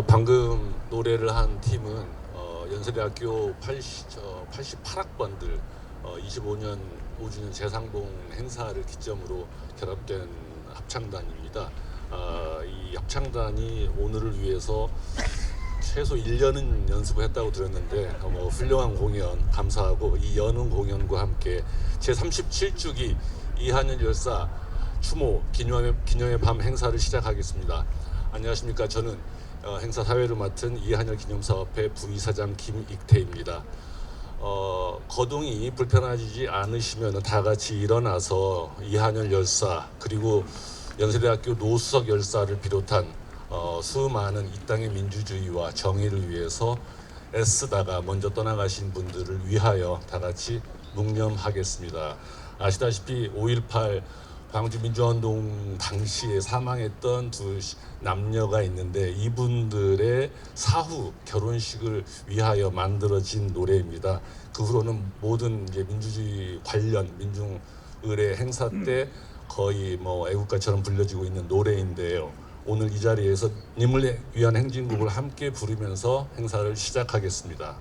방금 노래를 한 팀은 연세대학교 88학번들 25년 5주년 재상봉 행사를 기점으로 결합된 합창단입니다. 이 합창단이 오늘을 위해서 최소 1년은 연습을 했다고 들었는데 훌륭한 공연 감사하고 이 여는 공연과 함께 제37주기 이한열 열사 추모 기념의 밤 행사를 시작하겠습니다. 안녕하십니까. 저는 행사 사회를 맡은 이한열 기념사업회 부이사장 김익태입니다. 거동이 불편하지 않으시면 다 같이 일어나서 이한열 열사 그리고 연세대학교 노수석 열사를 비롯한 수많은 이 땅의 민주주의와 정의를 위해서 애쓰다가 먼저 떠나가신 분들을 위하여 다 같이 묵념하겠습니다. 아시다시피 5.18 광주민주화운동 당시에 사망했던 두 남녀가 있는데 이분들의 사후 결혼식을 위하여 만들어진 노래입니다. 그 후로는 모든 이제 민주주의 관련 민중의례 행사 때 거의 애국가처럼 불려지고 있는 노래인데요. 오늘 이 자리에서 님을 위한 행진곡을 함께 부르면서 행사를 시작하겠습니다.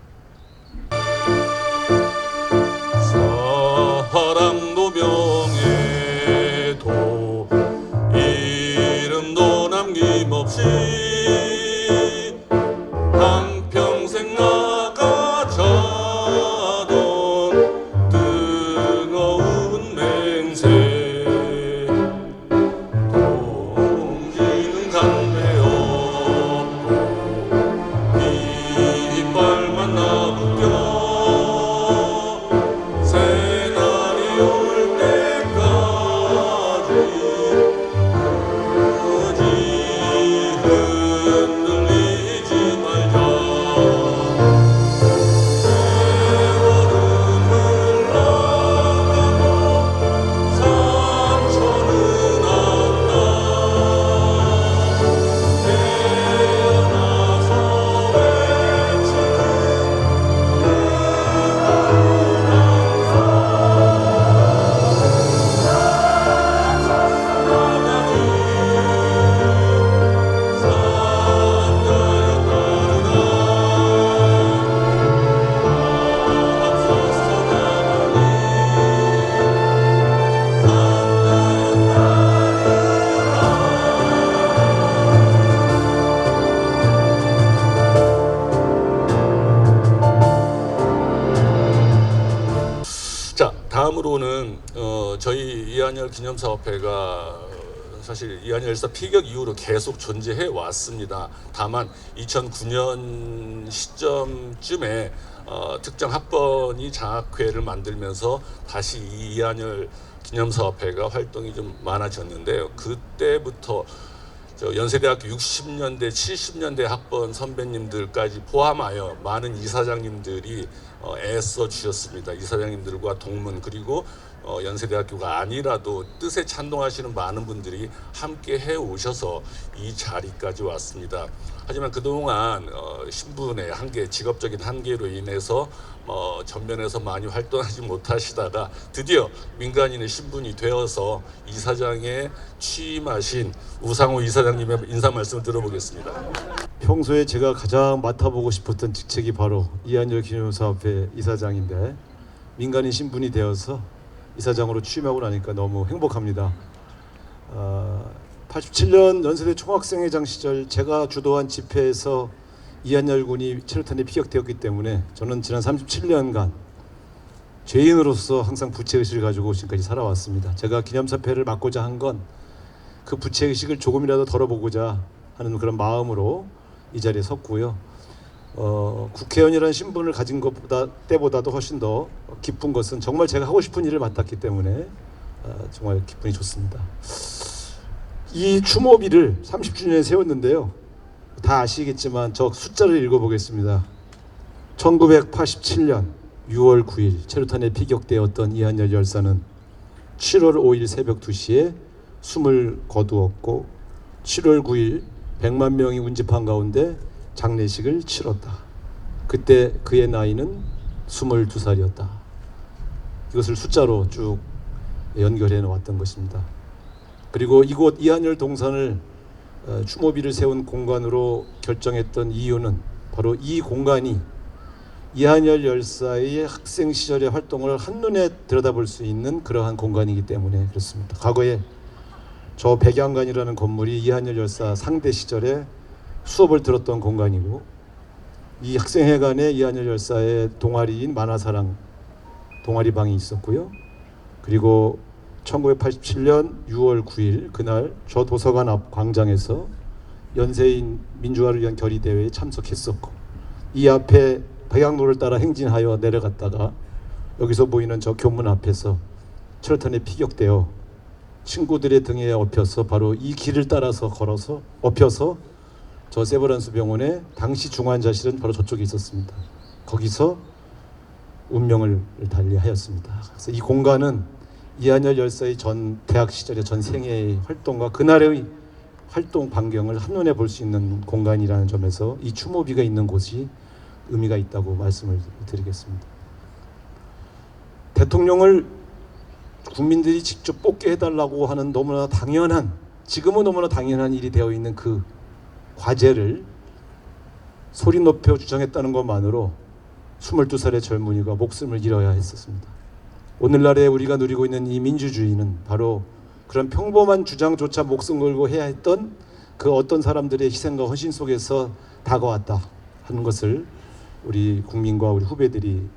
사랑도 명예도 이름도 남김없이 한평생 나가자던 뜨거운 맹세 동지는 간대 없고 이빨만 나부껴 새날이 올 때까지 굳이 흔들리지 말자. 세월은 흘러가고 상처는 안나 태어나서 외치는 자, 다음으로는 저희 이한열 기념사업회가 사실 이한열 열사 피격 이후로 계속 존재해 왔습니다. 다만 2009년 시점쯤에 특정 학번이 장학회를 만들면서 다시 이 이한열 기념사업회가 활동이 좀 많아졌는데요. 그때부터 연세대학교 60년대, 70년대 학번 선배님들까지 포함하여 많은 이사장님들이 애써 주셨습니다. 이사장님들과 동문 그리고 연세대학교가 아니라도 뜻에 찬동하시는 많은 분들이 함께 해오셔서 이 자리까지 왔습니다. 하지만 그동안 신분의 한계, 직업적인 한계로 인해서 전면에서 많이 활동하지 못하시다가 드디어 민간인의 신분이 되어서 이사장에 취임하신 우상호 이사장님의 인사 말씀을 들어보겠습니다. 평소에 제가 가장 맡아보고 싶었던 직책이 바로 이한열 기념사업회 이사장인데 민간인 신분이 되어서 이사장으로 취임하고 나니까 너무 행복합니다. 87년 연세대 총학생회장 시절 제가 주도한 집회에서 이한열 군이 체류탄에 피격되었기 때문에 저는 지난 37년간 죄인으로서 항상 부채의식을 가지고 지금까지 살아왔습니다. 제가 기념사업회를 맡고자 한 건 그 부채의식을 조금이라도 덜어보고자 하는 그런 마음으로 이 자리에 섰고요. 국회의원이라는 신분을 가진 때보다도 훨씬 더 기쁜 것은 정말 제가 하고 싶은 일을 맡았기 때문에 정말 기분이 좋습니다. 이 추모비를 30주년에 세웠는데요. 다 아시겠지만 저 숫자를 읽어보겠습니다. 1987년 6월 9일 체류탄에 피격되었던 이한열 열사는 7월 5일 새벽 2시에 숨을 거두었고 7월 9일 100만 명이 운집한 가운데 장례식을 치렀다. 그때 그의 나이는 22살이었다. 이것을 숫자로 쭉 연결해 놓았던 것입니다. 그리고 이곳 이한열 동산을 추모비를 세운 공간으로 결정했던 이유는 바로 이 공간이 이한열 열사의 학생 시절의 활동을 한눈에 들여다볼 수 있는 그러한 공간이기 때문에 그렇습니다. 과거에 저 백양관이라는 건물이 이한열 열사 상대 시절에 수업을 들었던 공간이고, 이 학생회관에 이한열 열사의 동아리인 만화사랑 동아리방이 있었고요. 그리고 1987년 6월 9일 그날 저 도서관 앞 광장에서 연세인 민주화를 위한 결의대회에 참석했었고, 이 앞에 백양로를 따라 행진하여 내려갔다가 여기서 보이는 저 교문 앞에서 철탄에 피격되어 친구들의 등에 엎혀서 바로 이 길을 따라서 걸어서 엎혀서 저 세브란스 병원에 당시 중환자실은 바로 저쪽에 있었습니다. 거기서 운명을 달리하였습니다. 그래서 이 공간은 이한열 열사의 전 대학 시절의 전 생애의 활동과 그날의 활동 반경을 한눈에 볼 수 있는 공간이라는 점에서 이 추모비가 있는 곳이 의미가 있다고 말씀을 드리겠습니다. 대통령을 국민들이 직접 뽑게 해달라고 하는 너무나 당연한, 지금은 너무나 당연한 일이 되어 있는 그 과제를 소리 높여 주장했다는 것만으로 22살의 젊은이가 목숨을 잃어야 했었습니다. 오늘날에 우리가 누리고 있는 이 민주주의는 바로 그런 평범한 주장조차 목숨 걸고 해야 했던 그 어떤 사람들의 희생과 헌신 속에서 다가왔다 하는 것을 우리 국민과 우리 후배들이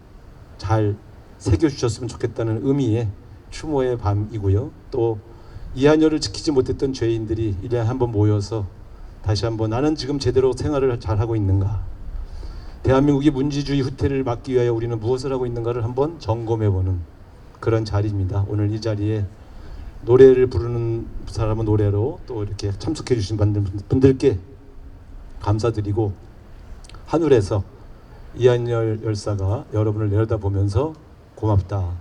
잘 새겨주셨으면 좋겠다는 의미의 추모의 밤이고요. 또 이한열을 지키지 못했던 죄인들이 1년에 한 번 모여서 다시 한번 나는 지금 제대로 생활을 잘하고 있는가, 대한민국이 문제주의 후퇴를 막기 위하여 우리는 무엇을 하고 있는가를 한번 점검해보는 그런 자리입니다. 오늘 이 자리에 노래를 부르는 사람은 노래로 또 이렇게 참석해 주신 분들께 감사드리고, 하늘에서 이한열 열사가 여러분을 내려다보면서 고맙다,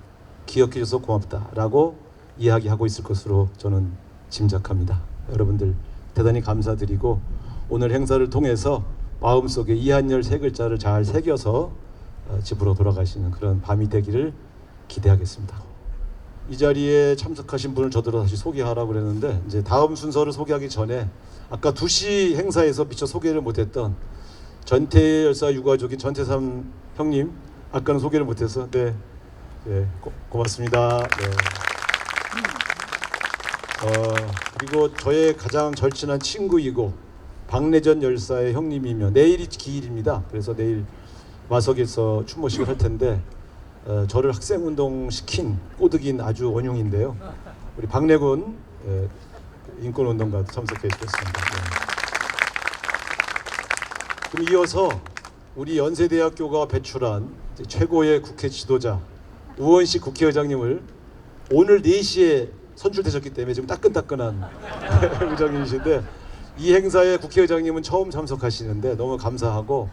기억해줘서 고맙다라고 이야기하고 있을 것으로 저는 짐작합니다. 여러분들 대단히 감사드리고, 오늘 행사를 통해서 마음속에 이한열 세 글자를 잘 새겨서 집으로 돌아가시는 그런 밤이 되기를 기대하겠습니다. 이 자리에 참석하신 분을 저더러 다시 소개하라고 그랬는데, 이제 다음 순서를 소개하기 전에 아까 2시 행사에서 미처 소개를 못했던 전태 열사 유가족인 전태삼 형님, 아까는 소개를 못해서 고맙습니다. 네. 그리고 저의 가장 절친한 친구이고 박래전 열사의 형님이며 내일이 기일입니다. 그래서 내일 마석에서 추모식을 할 텐데 저를 학생운동 시킨 꼬드긴 아주 원흉인데요. 우리 박래군 인권운동가 참석해 주셨습니다. 네. 그럼 이어서 우리 연세대학교가 배출한 최고의 국회 지도자 우원식 국회의장님을 오늘 4시에 선출되셨기 때문에 지금 따끈따끈한 의장님이신데, 이 행사에 국회의장님은 처음 참석하시는데 너무 감사하고,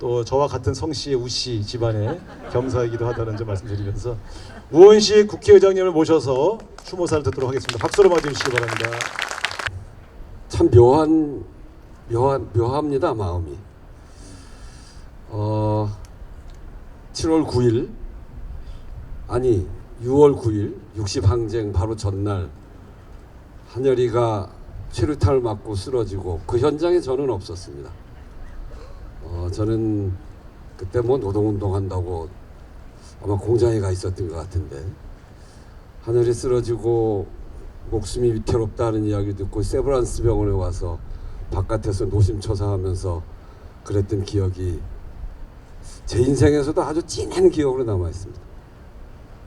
또 저와 같은 성씨의 우씨 집안의 겸사이기도 하다는 점 말씀드리면서 우원식 국회의장님을 모셔서 추모사를 듣도록 하겠습니다. 박수로 맞이해주시기 바랍니다. 참 묘합니다, 마음이. 7월 9일 아니 6월 9일 60항쟁 바로 전날 한열이가 최루탄을 맞고 쓰러지고 그 현장에 저는 없었습니다. 저는 그때 뭐 노동운동 한다고 아마 공장에 가 있었던 것 같은데, 한열이 쓰러지고 목숨이 위태롭다는 이야기 듣고 세브란스 병원에 와서 바깥에서 노심초사하면서 그랬던 기억이 제 인생에서도 아주 진한 기억으로 남아 있습니다.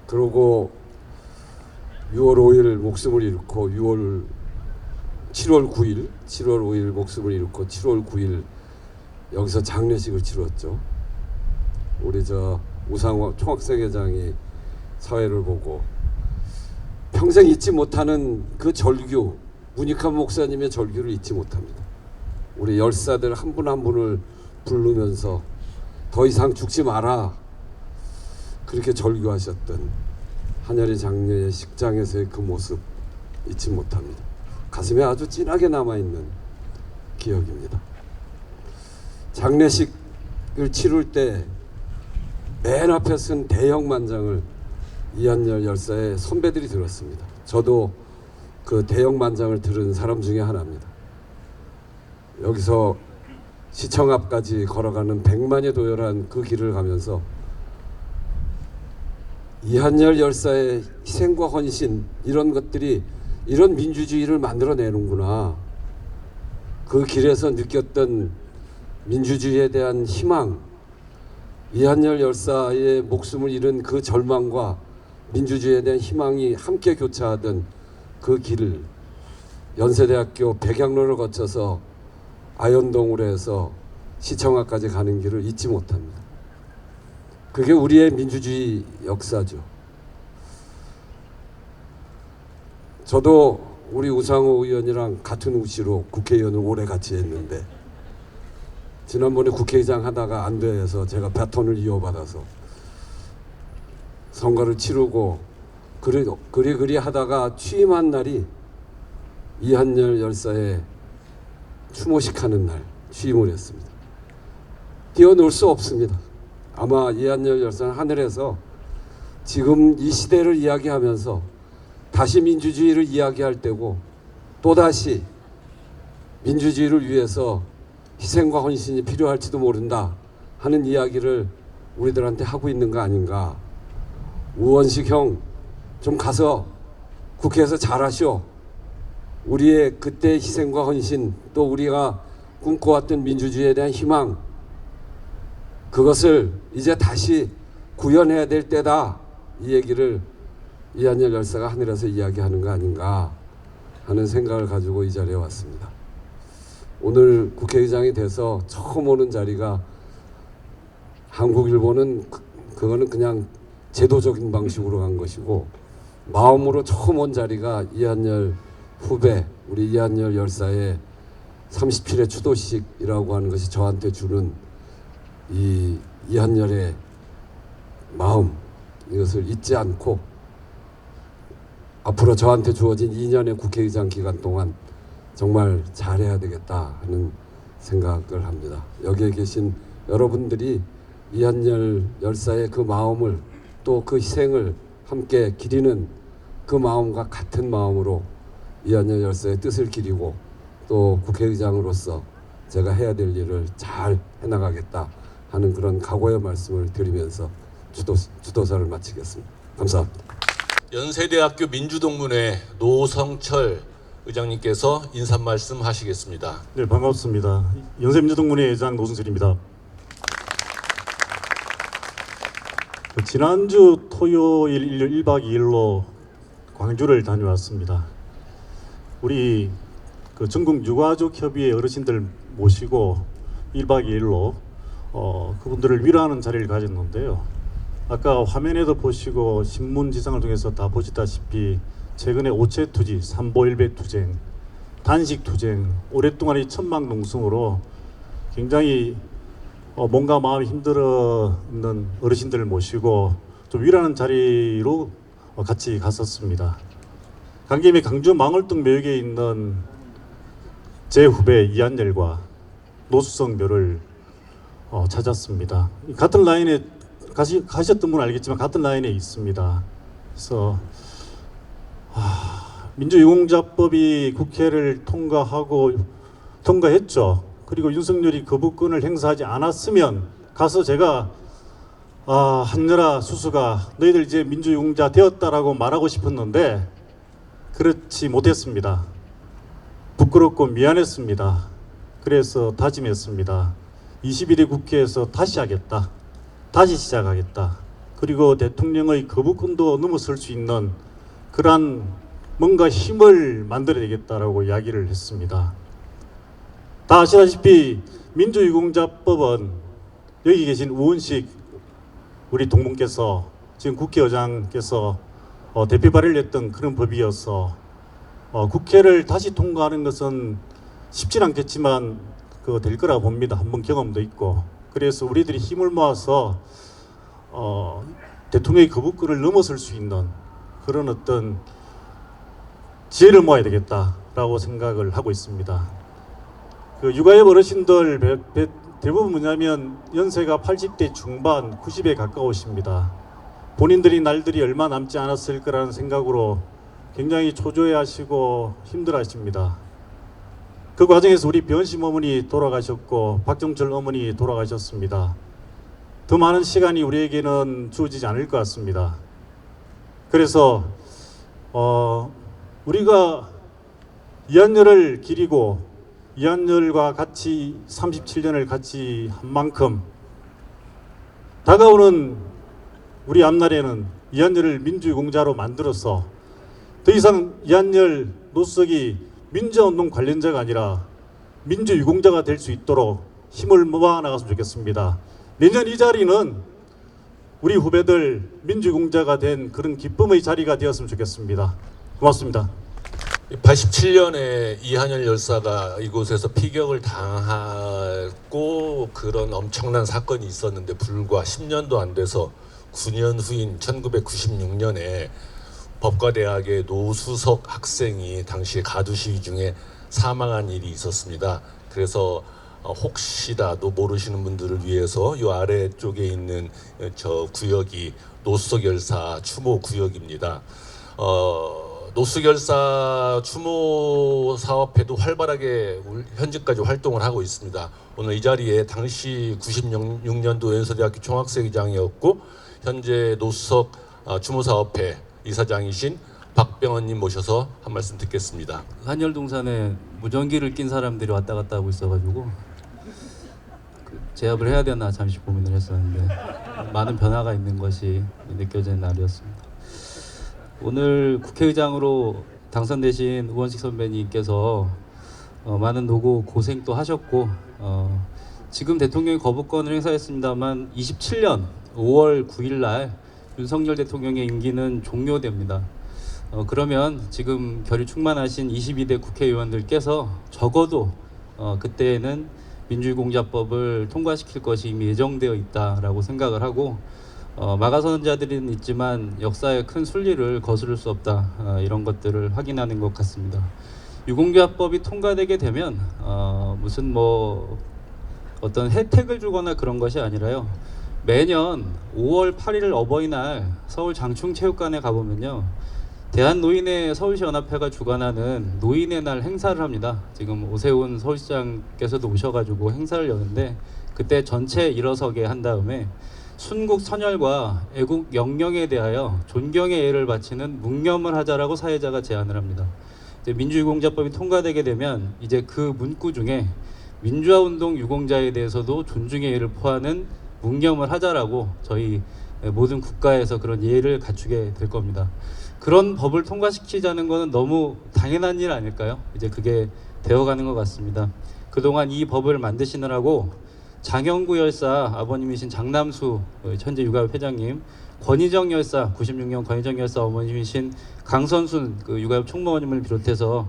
그러고 6월 5일 목숨을 잃고 7월 5일 목숨을 잃고 7월 9일 여기서 장례식을 치렀죠. 우리 저 우상호 총학생회장이 사회를 보고 평생 잊지 못하는 그 절규, 문익환 목사님의 절규를 잊지 못합니다. 우리 열사들 한 분 한 분을 부르면서 더 이상 죽지 마라, 그렇게 절규하셨던 한열이 장녀의 식장에서의 그 모습 잊지 못합니다. 가슴에 아주 진하게 남아있는 기억입니다. 장례식을 치룰 때 맨 앞에 쓴 대형 만장을 이한열 열사의 선배들이 들었습니다. 저도 그 대형 만장을 들은 사람 중에 하나입니다. 여기서 시청 앞까지 걸어가는 100만이 도열한 그 길을 가면서 이한열 열사의 희생과 헌신, 이런 것들이 이런 민주주의를 만들어내는구나. 그 길에서 느꼈던 민주주의에 대한 희망, 이한열 열사의 목숨을 잃은 그 절망과 민주주의에 대한 희망이 함께 교차하던 그 길을 연세대학교 백양로를 거쳐서 아현동으로 해서 시청 앞까지 가는 길을 잊지 못합니다. 그게 우리의 민주주의 역사죠. 저도 우리 우상호 의원이랑 같은 우시로 국회의원을 오래 같이 했는데 지난번에 국회의장 하다가 안 돼서 제가 바톤을 이어받아서 선거를 치르고 그리 하다가 취임한 날이 이한열 열사의 추모식하는 날 취임을 했습니다. 뛰어놀 수 없습니다. 아마 이한열 열사는 하늘에서 지금 이 시대를 이야기하면서 다시 민주주의를 이야기할 때고 또다시 민주주의를 위해서 희생과 헌신이 필요할지도 모른다 하는 이야기를 우리들한테 하고 있는 거 아닌가. 우원식 형 좀 가서 국회에서 잘하시오. 우리의 그때 희생과 헌신, 또 우리가 꿈꿔왔던 민주주의에 대한 희망, 그것을 이제 다시 구현해야 될 때다. 이 얘기를 이한열 열사가 하늘에서 이야기하는 거 아닌가 하는 생각을 가지고 이 자리에 왔습니다. 오늘 국회의장이 돼서 처음 오는 자리가 한국일보는 그거는 그냥 제도적인 방식으로 간 것이고, 마음으로 처음 온 자리가 이한열 후배, 우리 이한열 열사의 37회 추도식이라고 하는 것이 저한테 주는 이 이한열의 마음, 이것을 잊지 않고 앞으로 저한테 주어진 2년의 국회의장 기간 동안 정말 잘해야 되겠다 하는 생각을 합니다. 여기에 계신 여러분들이 이한열 열사의 그 마음을, 또 그 희생을 함께 기리는 그 마음과 같은 마음으로 이한열 열사의 뜻을 기리고 또 국회의장으로서 제가 해야 될 일을 잘 해나가겠다 하는 그런 각오의 말씀을 드리면서 주도사를 마치겠습니다. 감사합니다. 연세대학교 민주동문회 노성철 의장님께서 인사 말씀 하시겠습니다. 네, 반갑습니다. 연세민주동문회 회장 노승철입니다. 지난주 토요일 일요일 1박 2일로 광주를 다녀왔습니다. 우리 전국 유가족 협의회 어르신들 모시고 1박 2일로 그분들을 위로하는 자리를 가졌는데요. 아까 화면에도 보시고 신문 지상을 통해서 다 보시다시피 최근에 오체투지, 삼보일배 투쟁, 단식 투쟁, 오랫동안 천막농성으로 굉장히 몸과 마음이 힘들어 있는 어르신들을 모시고 좀 위로하는 자리로 같이 갔었습니다. 간 김에 강주 망월동 묘역에 있는 제 후배 이한열과 노수성 묘를 찾았습니다. 같은 라인에 가셨던 분은 알겠지만 같은 라인에 있습니다. 그래서 민주유공자법이 국회를 통과했죠. 그리고 윤석열이 거부권을 행사하지 않았으면 가서 제가 한열아 수수가 너희들 이제 민주유공자 되었다라고 말하고 싶었는데 그렇지 못했습니다. 부끄럽고 미안했습니다. 그래서 다짐했습니다. 21대 국회에서 다시 하겠다. 다시 시작하겠다. 그리고 대통령의 거부권도 넘어설 수 있는 그러한 뭔가 힘을 만들어야겠다라고 이야기를 했습니다. 다 아시다시피 민주유공자법은 여기 계신 우원식 우리 동문께서 지금 국회의장께서 대표 발의를 했던 그런 법이어서 국회를 다시 통과하는 것은 쉽진 않겠지만 될 거라 봅니다. 한번 경험도 있고. 그래서 우리들이 힘을 모아서 대통령의 거부권을 넘어설 수 있는 그런 어떤 지혜를 모아야 되겠다라고 생각을 하고 있습니다. 육아협 어르신들 대부분 뭐냐면 연세가 80대 중반, 90에 가까우십니다. 본인들이 날들이 얼마 남지 않았을 거라는 생각으로 굉장히 초조해하시고 힘들어하십니다. 그 과정에서 우리 변심 어머니 돌아가셨고 박정철 어머니 돌아가셨습니다. 더 많은 시간이 우리에게는 주어지지 않을 것 같습니다. 그래서 우리가 이한열을 기리고 이한열과 같이 37년을 같이 한 만큼 다가오는 우리 앞날에는 이한열을 민주유공자로 만들어서 더 이상 이한열 노석이 민주운동 관련자가 아니라 민주유공자가 될 수 있도록 힘을 모아 나갔으면 좋겠습니다. 내년 이 자리는 우리 후배들 민주유공자가 된 그런 기쁨의 자리가 되었으면 좋겠습니다. 고맙습니다. 87년에 이한열 열사가 이곳에서 피격을 당하고 그런 엄청난 사건이 있었는데 불과 10년도 안 돼서 9년 후인 1996년에 법과대학의 노수석 학생이 당시 가두 시위 중에 사망한 일이 있었습니다. 그래서 혹시라도 모르시는 분들을 위해서 이 아래쪽에 있는 저 구역이 노수석 열사 추모 구역입니다. 노수석 열사 추모 사업회도 활발하게 현재까지 활동을 하고 있습니다. 오늘 이 자리에 당시 96년도 연세대학교 총학생회장이었고 현재 노수석 추모 사업회 이사장이신 박병헌님 모셔서 한 말씀 듣겠습니다. 한열동산에 무전기를 낀 사람들이 왔다 갔다 하고 있어가지고 제압을 해야 되나 잠시 고민을 했었는데 많은 변화가 있는 것이 느껴지는 날이었습니다. 오늘 국회의장으로 당선되신 우원식 선배님께서 많은 노고 고생도 하셨고 지금 대통령이 거부권을 행사했습니다만 27년 5월 9일 날 윤석열 대통령의 임기는 종료됩니다. 그러면 지금 결의 충만하신 22대 국회의원들께서 적어도 그때에는 민주유공자법을 통과시킬 것이 이미 예정되어 있다라고 생각을 하고 막아서는 자들은 있지만 역사의 큰 순리를 거스를 수 없다 이런 것들을 확인하는 것 같습니다. 유공자법이 통과되게 되면 무슨 뭐 어떤 혜택을 주거나 그런 것이 아니라요. 매년 5월 8일 어버이날 서울 장충체육관에 가보면요. 대한노인의 서울시 연합회가 주관하는 노인의 날 행사를 합니다. 지금 오세훈 서울시장께서도 오셔가지고 행사를 여는데 그때 전체 일어서게 한 다음에 순국 선열과 애국 영령에 대하여 존경의 예를 바치는 묵념을 하자라고 사회자가 제안을 합니다. 이제 민주유공자법이 통과되게 되면 이제 그 문구 중에 민주화운동 유공자에 대해서도 존중의 예를 포하는 묵념을 하자라고 저희 모든 국가에서 그런 예를 갖추게 될 겁니다. 그런 법을 통과시키자는 것은 너무 당연한 일 아닐까요? 이제 그게 되어가는 것 같습니다. 그동안 이 법을 만드시느라고 장영구 열사 아버님이신 장남수 현재 육아협 회장님, 권희정 열사 96년 권희정 열사 어머님이신 강선순 육아협 총무원님을 비롯해서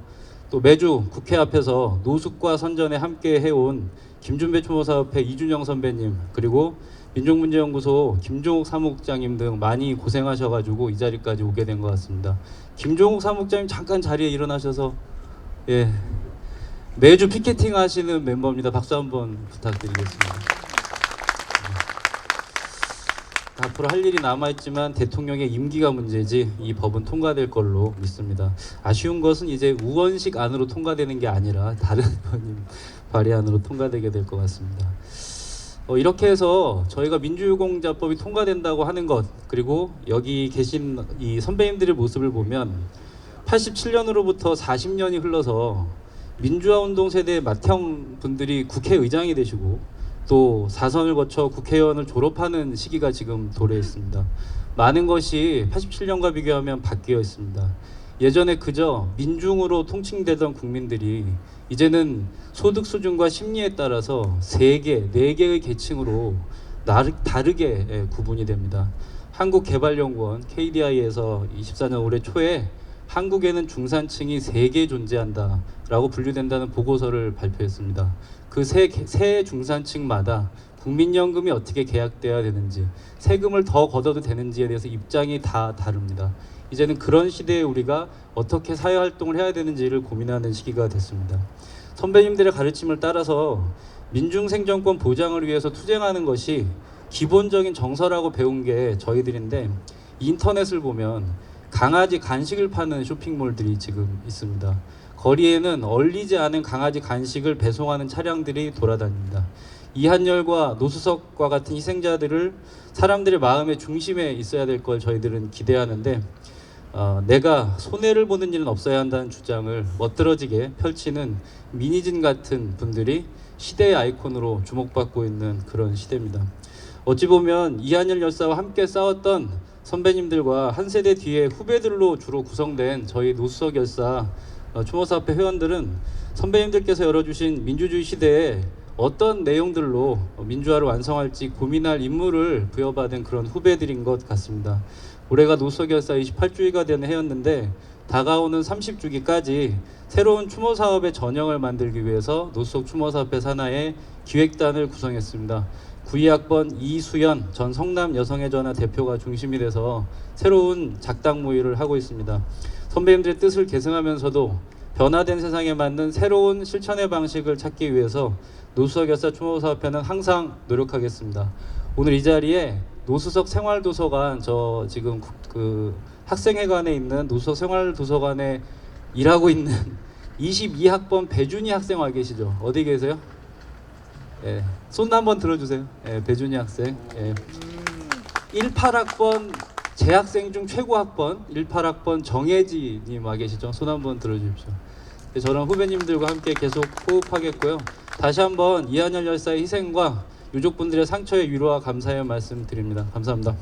또 매주 국회 앞에서 노숙과 선전에 함께 해온 김준배 추모사업회 이준영 선배님 그리고 민족문제연구소 김종욱 사무국장님 등 많이 고생하셔가지고 이 자리까지 오게 된 것 같습니다. 김종욱 사무국장님 잠깐 자리에 일어나셔서 매주 피켓팅 하시는 멤버입니다. 박수 한번 부탁드리겠습니다. 앞으로 할 일이 남아있지만 대통령의 임기가 문제지 이 법은 통과될 걸로 믿습니다. 아쉬운 것은 이제 우원식 안으로 통과되는 게 아니라 다른 의원님 발의안으로 통과되게 될 것 같습니다. 이렇게 해서 저희가 민주유공자법이 통과된다고 하는 것 그리고 여기 계신 이 선배님들의 모습을 보면 87년으로부터 40년이 흘러서 민주화운동 세대의 맏형 분들이 국회의장이 되시고 또 4선을 거쳐 국회의원을 졸업하는 시기가 지금 도래해 있습니다. 많은 것이 87년과 비교하면 바뀌어 있습니다. 예전에 그저 민중으로 통칭되던 국민들이 이제는 소득 수준과 심리에 따라서 3개, 4개의 계층으로 다르게 구분이 됩니다. 한국개발연구원 KDI에서 24년 올해 초에 한국에는 중산층이 3개 존재한다 라고 분류된다는 보고서를 발표했습니다. 그 세 중산층마다 국민연금이 어떻게 계약돼야 되는지 세금을 더 걷어도 되는지에 대해서 입장이 다 다릅니다. 이제는 그런 시대에 우리가 어떻게 사회활동을 해야 되는지를 고민하는 시기가 됐습니다. 선배님들의 가르침을 따라서 민중생존권 보장을 위해서 투쟁하는 것이 기본적인 정서라고 배운 게 저희들인데 인터넷을 보면 강아지 간식을 파는 쇼핑몰들이 지금 있습니다. 거리에는 얼리지 않은 강아지 간식을 배송하는 차량들이 돌아다닙니다. 이한열과 노수석과 같은 희생자들을 사람들의 마음의 중심에 있어야 될 걸 저희들은 기대하는데 내가 손해를 보는 일은 없어야 한다는 주장을 멋들어지게 펼치는 민희진 같은 분들이 시대의 아이콘으로 주목받고 있는 그런 시대입니다. 어찌 보면 이한열 열사와 함께 싸웠던 선배님들과 한 세대 뒤의 후배들로 주로 구성된 저희 노수석 열사 추모사업회 회원들은 선배님들께서 열어주신 민주주의 시대에 어떤 내용들로 민주화를 완성할지 고민할 임무를 부여받은 그런 후배들인 것 같습니다. 올해가 노수석 열사 28주기가 되는 해였는데 다가오는 30주기까지 새로운 추모 사업의 전형을 만들기 위해서 노수석 추모사업회 산하의 기획단을 구성했습니다. 92학번 이수연 전 성남 여성의 전화 대표가 중심이 돼서 새로운 작당 모의를 하고 있습니다. 선배님들의 뜻을 계승하면서도 변화된 세상에 맞는 새로운 실천의 방식을 찾기 위해서 노수석 열사 추모사업회는 항상 노력하겠습니다. 오늘 이 자리에 노수석 생활도서관, 저 지금 그 학생회관에 있는 노수석 생활도서관에 일하고 있는 22학번 배준희 학생 와 계시죠? 어디 계세요? 예, 손 한번 들어주세요. 예, 배준희 학생. 예. 18학번 재학생 중 최고 학번 18학번 정혜지님 와 계시죠? 손 한번 들어주십시오. 예, 저런 후배님들과 함께 계속 호흡하겠고요. 다시 한번 이한열 열사의 희생과 유족분들의 상처의 위로와 감사의 말씀 드립니다. 감사합니다.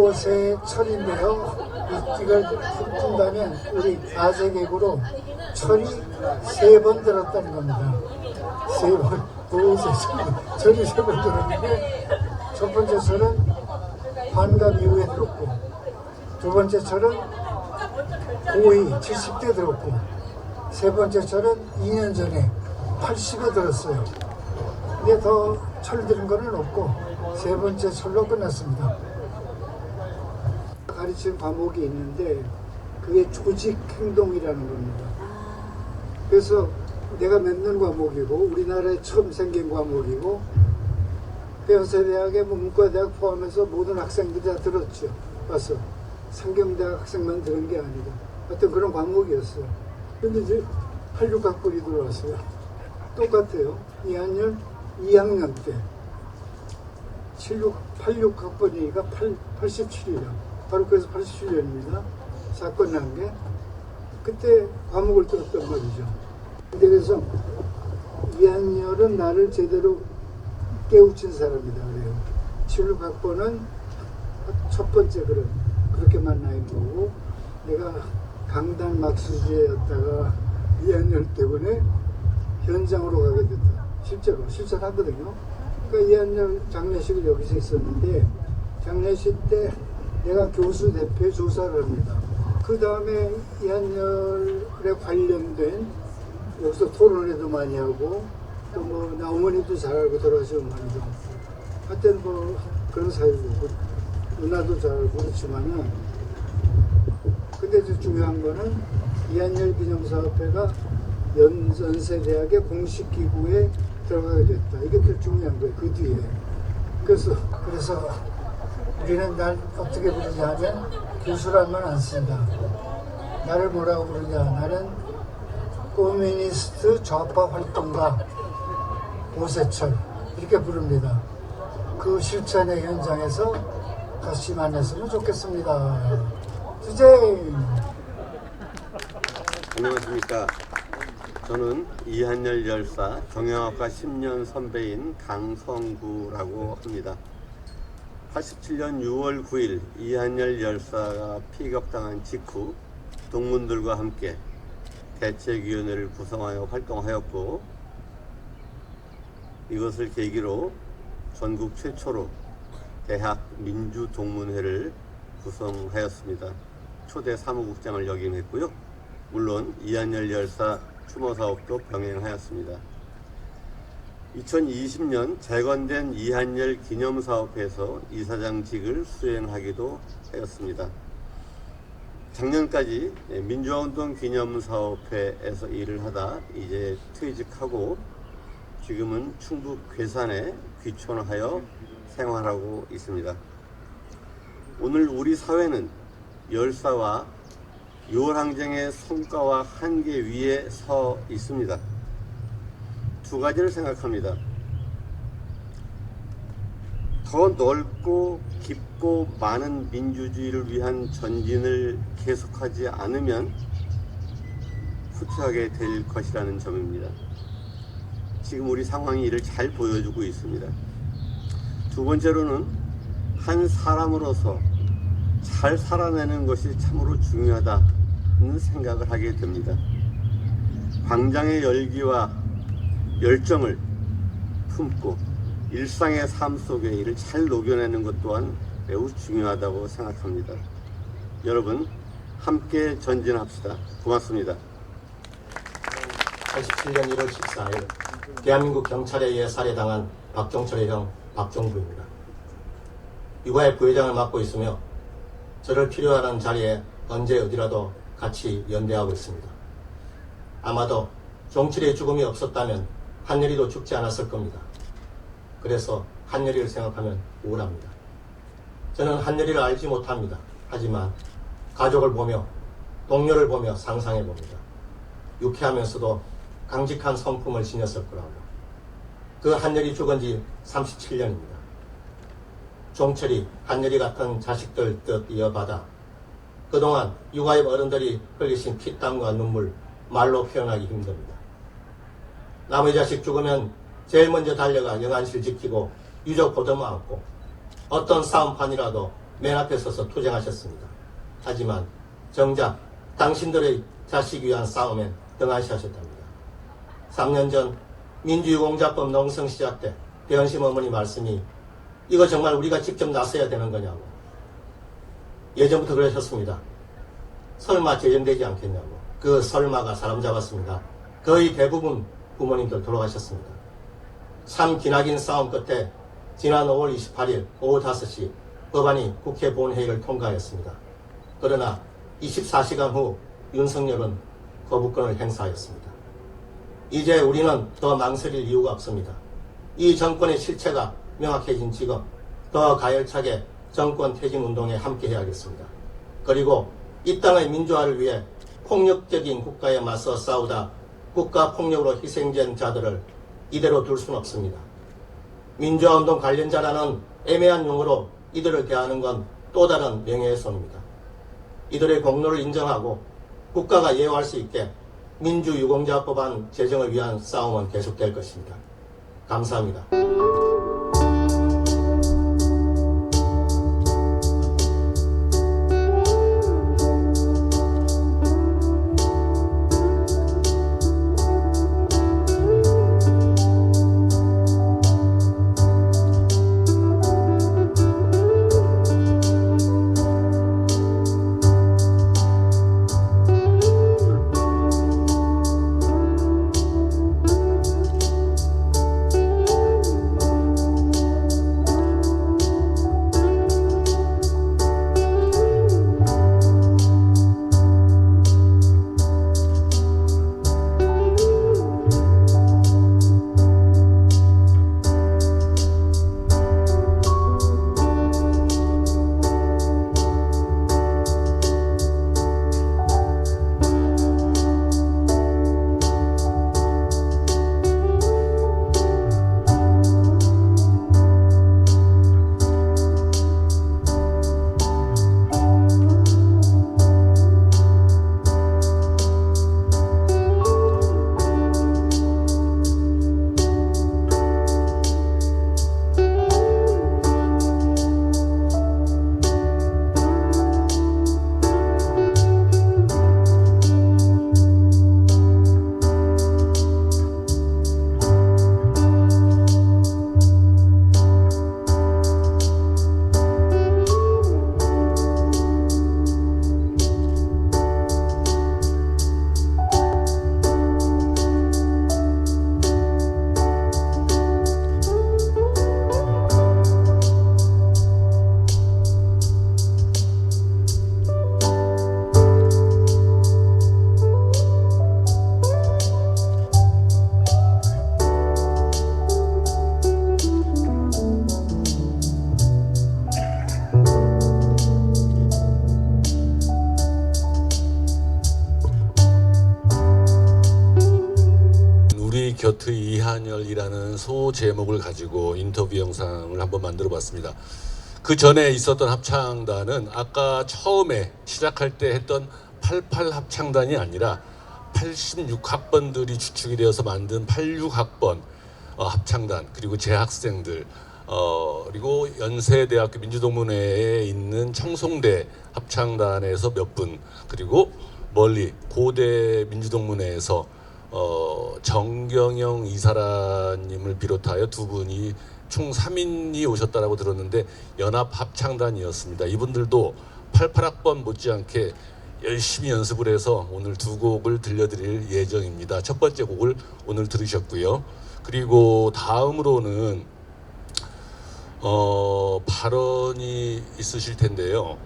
고세철인데요. 이걸 푼다면 우리 가세객으로 철이 3번 들었다는 겁니다. 3번. 고세철. 철이 3번 들었는데 첫 번째 철은 환갑 이후에 들었고 두 번째 철은 고이 70대 들었고 세 번째 철은 2년 전에 80에 들었어요. 근데 더 철 들은 거는 없고 세 번째 철로 끝났습니다. 가르치는 과목이 있는데 그게 조직 행동이라는 겁니다. 그래서 내가 맺는 과목이고 우리나라에 처음 생긴 과목이고 연세대학의 문과대학 포함해서 모든 학생들이 다 들었죠. 와서 상경대학 학생만 들은 게 아니라 어떤 그런 과목이었어요. 근데 이제 86학번이 들어왔어요. 똑같아요. 2학년 때 86학번이니까 87이요. 바로 그래서 87년입니다. 사건 난 게 그때 과목을 들었단 말이죠. 근데 그래서 2학년은 나를 제대로 깨우친 사람이다 그래요. 76학번은 첫 번째 그렇게만 나이 보고 내가 강단 막수제였다가 2학년 때문에 현장으로 가게 됐다. 실천하거든요. 그러니까 2학년 장례식을 여기서 있었는데 장례식 때 내가 교수 대표 조사를 합니다. 그 다음에 2학년에 관련된 여기서 토론회도 많이 하고 또 뭐 나 어머니도 잘 알고 돌아가신 어머니도 하여튼 뭐 그런 사이고 누나도 잘 알고 그렇지만은 근데 더 중요한 거는 2학년 기념사업회가 연세대학의 공식 기구에 들어가게 됐다. 이게 더 중요한 거예요. 그 뒤에. 그래서 우리는 날 어떻게 부르냐 하면 교수라면 안 쓴다. 나를 뭐라고 부르냐. 나는 코미니스트 좌파 활동가 고세철 이렇게 부릅니다. 그 실천의 현장에서 같이 만났으면 좋겠습니다. 주제. 안녕하십니까. 저는 이한열 열사 경영학과 10년 선배인 강성구라고 합니다. 87년 6월 9일 이한열 열사가 피격당한 직후 동문들과 함께 대책위원회를 구성하여 활동하였고 이것을 계기로 전국 최초로 대학 민주동문회를 구성하였습니다. 초대 사무국장을 역임했고요. 물론 이한열 열사 추모 사업도 병행하였습니다. 2020년 재건된 이한열 기념사업회에서 이사장직을 수행하기도 하였습니다. 작년까지 민주화운동 기념사업회에서 일을 하다 이제 퇴직하고 지금은 충북 괴산에 귀촌하여 생활하고 있습니다. 오늘 우리 사회는 열사와 6월 항쟁의 성과와 한계 위에 서 있습니다. 두 가지를 생각합니다. 더 넓고 깊고 많은 민주주의를 위한 전진을 계속하지 않으면 후퇴하게 될 것이라는 점입니다. 지금 우리 상황이 이를 잘 보여주고 있습니다. 두 번째로는 한 사람으로서 잘 살아내는 것이 참으로 중요하다는 생각을 하게 됩니다. 광장의 열기와 열정을 품고 일상의 삶 속에 이를 잘 녹여내는 것 또한 매우 중요하다고 생각합니다. 여러분 함께 전진합시다. 고맙습니다. 87년 1월 14일 대한민국 경찰에 의해 살해당한 박정철의 형 박정부입니다. 육아의 부회장을 맡고 있으며 저를 필요하는 자리에 언제 어디라도 같이 연대하고 있습니다. 아마도 정철의 죽음이 없었다면 한여리도 죽지 않았을 겁니다. 그래서 한여리를 생각하면 우울합니다. 저는 한여리를 알지 못합니다. 하지만 가족을 보며 동료를 보며 상상해 봅니다. 유쾌하면서도 강직한 성품을 지녔을 거라고요. 그 한여리 죽은 지 37년입니다. 종철이 한여리 같은 자식들 뜻 이어받아 그동안 육아의 어른들이 흘리신 피땀과 눈물 말로 표현하기 힘듭니다. 남의 자식 죽으면 제일 먼저 달려가 영안실 지키고 유족 보듬어 안고 어떤 싸움판이라도 맨 앞에 서서 투쟁하셨습니다. 하지만 정작 당신들의 자식 위한 싸움에 등한시하셨답니다. 3년 전 민주유공자법 농성 시작 때 배현심 어머니 말씀이 이거 정말 우리가 직접 나서야 되는 거냐고. 예전부터 그러셨습니다. 설마 제정되지 않겠냐고. 그 설마가 사람 잡았습니다. 거의 대부분 부모님들 돌아가셨습니다. 참 기나긴 싸움 끝에 지난 5월 28일 오후 5시 법안이 국회 본회의를 통과했습니다. 그러나 24시간 후 윤석열은 거부권을 행사하였습니다. 이제 우리는 더 망설일 이유가 없습니다. 이 정권의 실체가 명확해진 지금 더 가열차게 정권 퇴진 운동에 함께해야겠습니다. 그리고 이 땅의 민주화를 위해 폭력적인 국가에 맞서 싸우다 국가폭력으로 희생된 자들을 이대로 둘 수는 없습니다. 민주화운동 관련자라는 애매한 용어로 이들을 대하는 건 또 다른 명예훼손입니다. 이들의 공로를 인정하고 국가가 예우할 수 있게 민주유공자법안 제정을 위한 싸움은 계속될 것입니다. 감사합니다. 곁의 이한열이라는 소제목을 가지고 인터뷰 영상을 한번 만들어 봤습니다. 그 전에 있었던 합창단은 아까 처음에 시작할 때 했던 88 합창단이 아니라 86학번들이 주축이 되어서 만든 86학번 합창단, 그리고 재학생들, 그리고 연세대학교 민주동문회에 있는 청송대 합창단에서 몇 분, 그리고 멀리 고대 민주동문회에서 정경영 이사라님을 비롯하여 두 분이 총 3인이 오셨다라고 들었는데 연합 합창단이었습니다. 이분들도 88학번 못지않게 열심히 연습을 해서 오늘 두 곡을 들려드릴 예정입니다. 첫 번째 곡을 오늘 들으셨고요. 그리고 다음으로는 발언이 있으실 텐데요.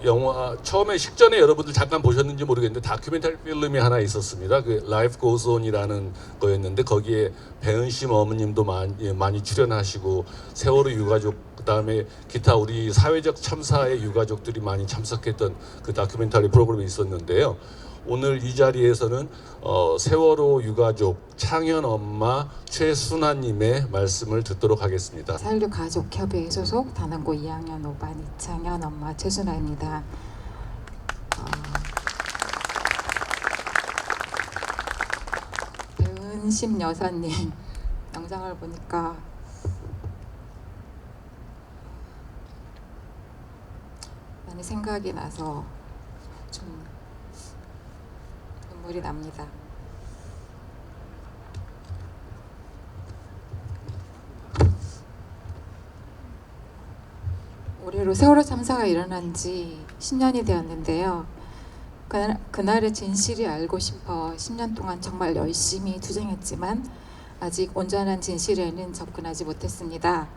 영화 처음에 식전에 여러분들 잠깐 보셨는지 모르겠는데 다큐멘터리 필름이 하나 있었습니다. 그 Life Goes On이라는 거였는데 거기에 배은심 어머님도 많이 출연하시고 세월호 유가족, 그다음에 기타 우리 사회적 참사의 유가족들이 많이 참석했던 그 다큐멘터리 프로그램이 있었는데요. 오늘 이 자리에서는 세월호 유가족 창현 엄마 최순아님의 말씀을 듣도록 하겠습니다. 4.16 가족협의회 소속 단원고 2학년 5반 이창현 엄마 최순아입니다. 배은심 여사님 영상을 보니까 생각이 나서 좀 눈물이 납니다. 올해로 세월호 참사가 일어난 지 10년이 되었는데요. 그날의 진실이 알고 싶어 10년 동안 정말 열심히 투쟁했지만 아직 온전한 진실에는 접근하지 못했습니다.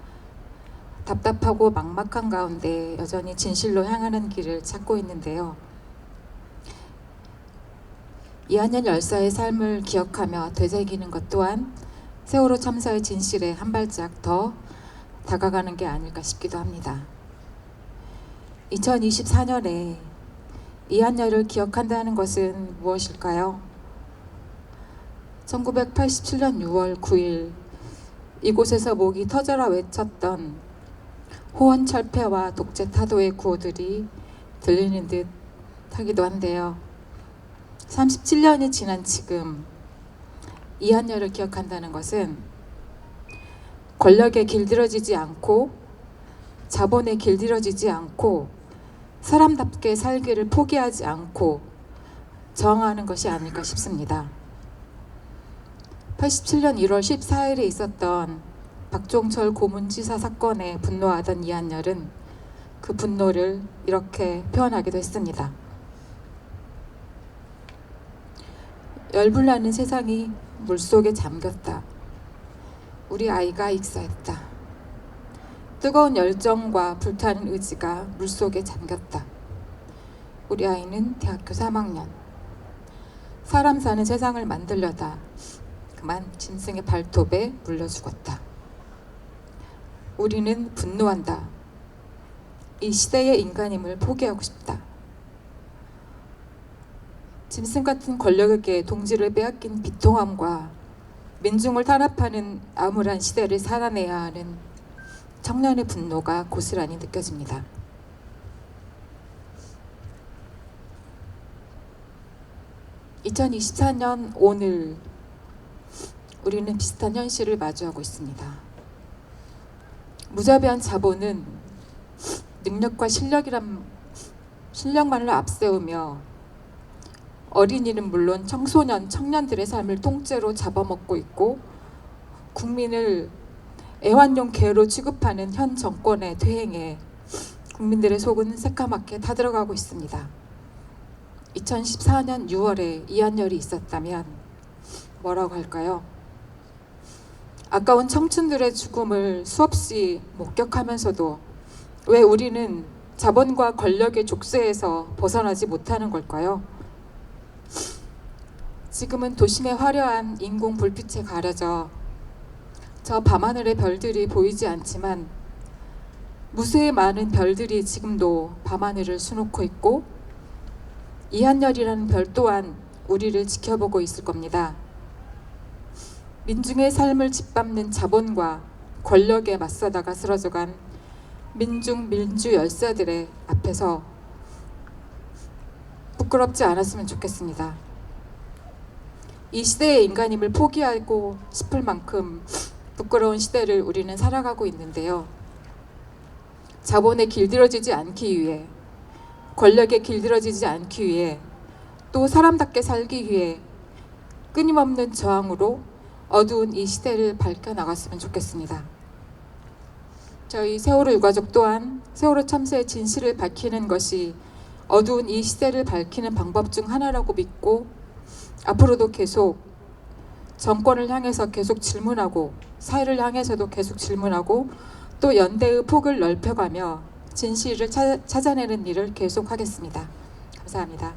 답답하고 막막한 가운데 여전히 진실로 향하는 길을 찾고 있는데요. 이한열 열사의 삶을 기억하며 되새기는 것 또한 세월호 참사의 진실에 한 발짝 더 다가가는 게 아닐까 싶기도 합니다. 2024년에 이한열을 기억한다는 것은 무엇일까요? 1987년 6월 9일 이곳에서 목이 터져라 외쳤던 호원 철폐와 독재 타도의 구호들이 들리는 듯 하기도 한데요. 37년이 지난 지금 이한열을 기억한다는 것은 권력에 길들여지지 않고 자본에 길들여지지 않고 사람답게 살기를 포기하지 않고 저항하는 것이 아닐까 싶습니다. 87년 1월 14일에 있었던 박종철 고문치사 사건에 분노하던 이한열은 그 분노를 이렇게 표현하기도 했습니다. 열불나는 세상이 물속에 잠겼다. 우리 아이가 익사했다. 뜨거운 열정과 불타는 의지가 물속에 잠겼다. 우리 아이는 대학교 3학년. 사람 사는 세상을 만들려다 그만 짐승의 발톱에 물려 죽었다. 우리는 분노한다. 이 시대의 인간임을 포기하고 싶다. 짐승 같은 권력에게 동지를 빼앗긴 비통함과 민중을 탄압하는 암울한 시대를 살아내야 하는 청년의 분노가 고스란히 느껴집니다. (2024년) 오늘 우리는 비슷한 현실을 마주하고 있습니다. 무자비한 자본은 능력과 실력만을 앞세우며 어린이는 물론 청소년, 청년들의 삶을 통째로 잡아먹고 있고 국민을 애완용 개로 취급하는 현 정권의 퇴행에 국민들의 속은 새까맣게 타들어가고 있습니다. 2014년 6월에 이한열이 있었다면 뭐라고 할까요? 아까운 청춘들의 죽음을 수없이 목격하면서도 왜 우리는 자본과 권력의 족쇄에서 벗어나지 못하는 걸까요? 지금은 도심의 화려한 인공 불빛에 가려져 저 밤하늘의 별들이 보이지 않지만 무수히 많은 별들이 지금도 밤하늘을 수놓고 있고 이한열이라는 별 또한 우리를 지켜보고 있을 겁니다. 민중의 삶을 짓밟는 자본과 권력에 맞서다가 쓰러져간 민주 열사들의 앞에서 부끄럽지 않았으면 좋겠습니다. 이 시대의 인간임을 포기하고 싶을 만큼 부끄러운 시대를 우리는 살아가고 있는데요. 자본에 길들여지지 않기 위해, 권력에 길들여지지 않기 위해, 또 사람답게 살기 위해 끊임없는 저항으로 어두운 이 시대를 밝혀나갔으면 좋겠습니다. 저희 세월호 유가족 또한 세월호 참사의 진실을 밝히는 것이 어두운 이 시대를 밝히는 방법 중 하나라고 믿고 앞으로도 계속 정권을 향해서 계속 질문하고 사회를 향해서도 계속 질문하고 또 연대의 폭을 넓혀가며 진실을 찾아내는 일을 계속하겠습니다. 감사합니다.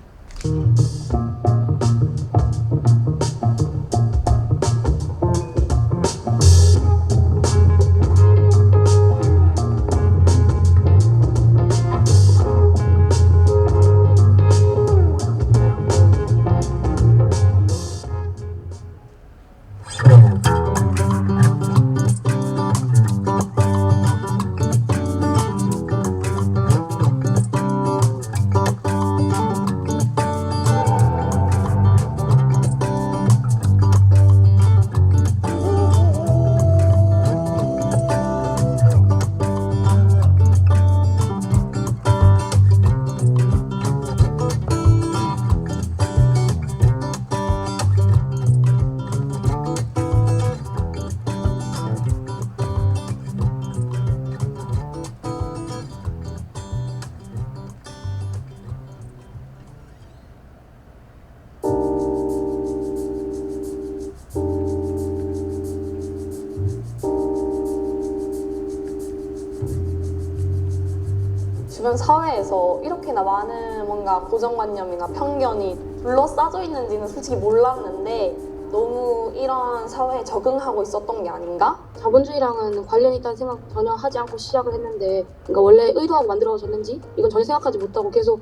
주변 사회에서 이렇게나 많은 뭔가 고정관념이나 편견이 둘러싸져 있는지는 솔직히 몰랐는데 너무 이런 사회에 적응하고 있었던 게 아닌가? 자본주의랑은 관련이 있다는 생각 전혀 하지 않고 시작을 했는데, 그러니까 원래 의도하고 만들어졌는지 이건 전혀 생각하지 못하고 계속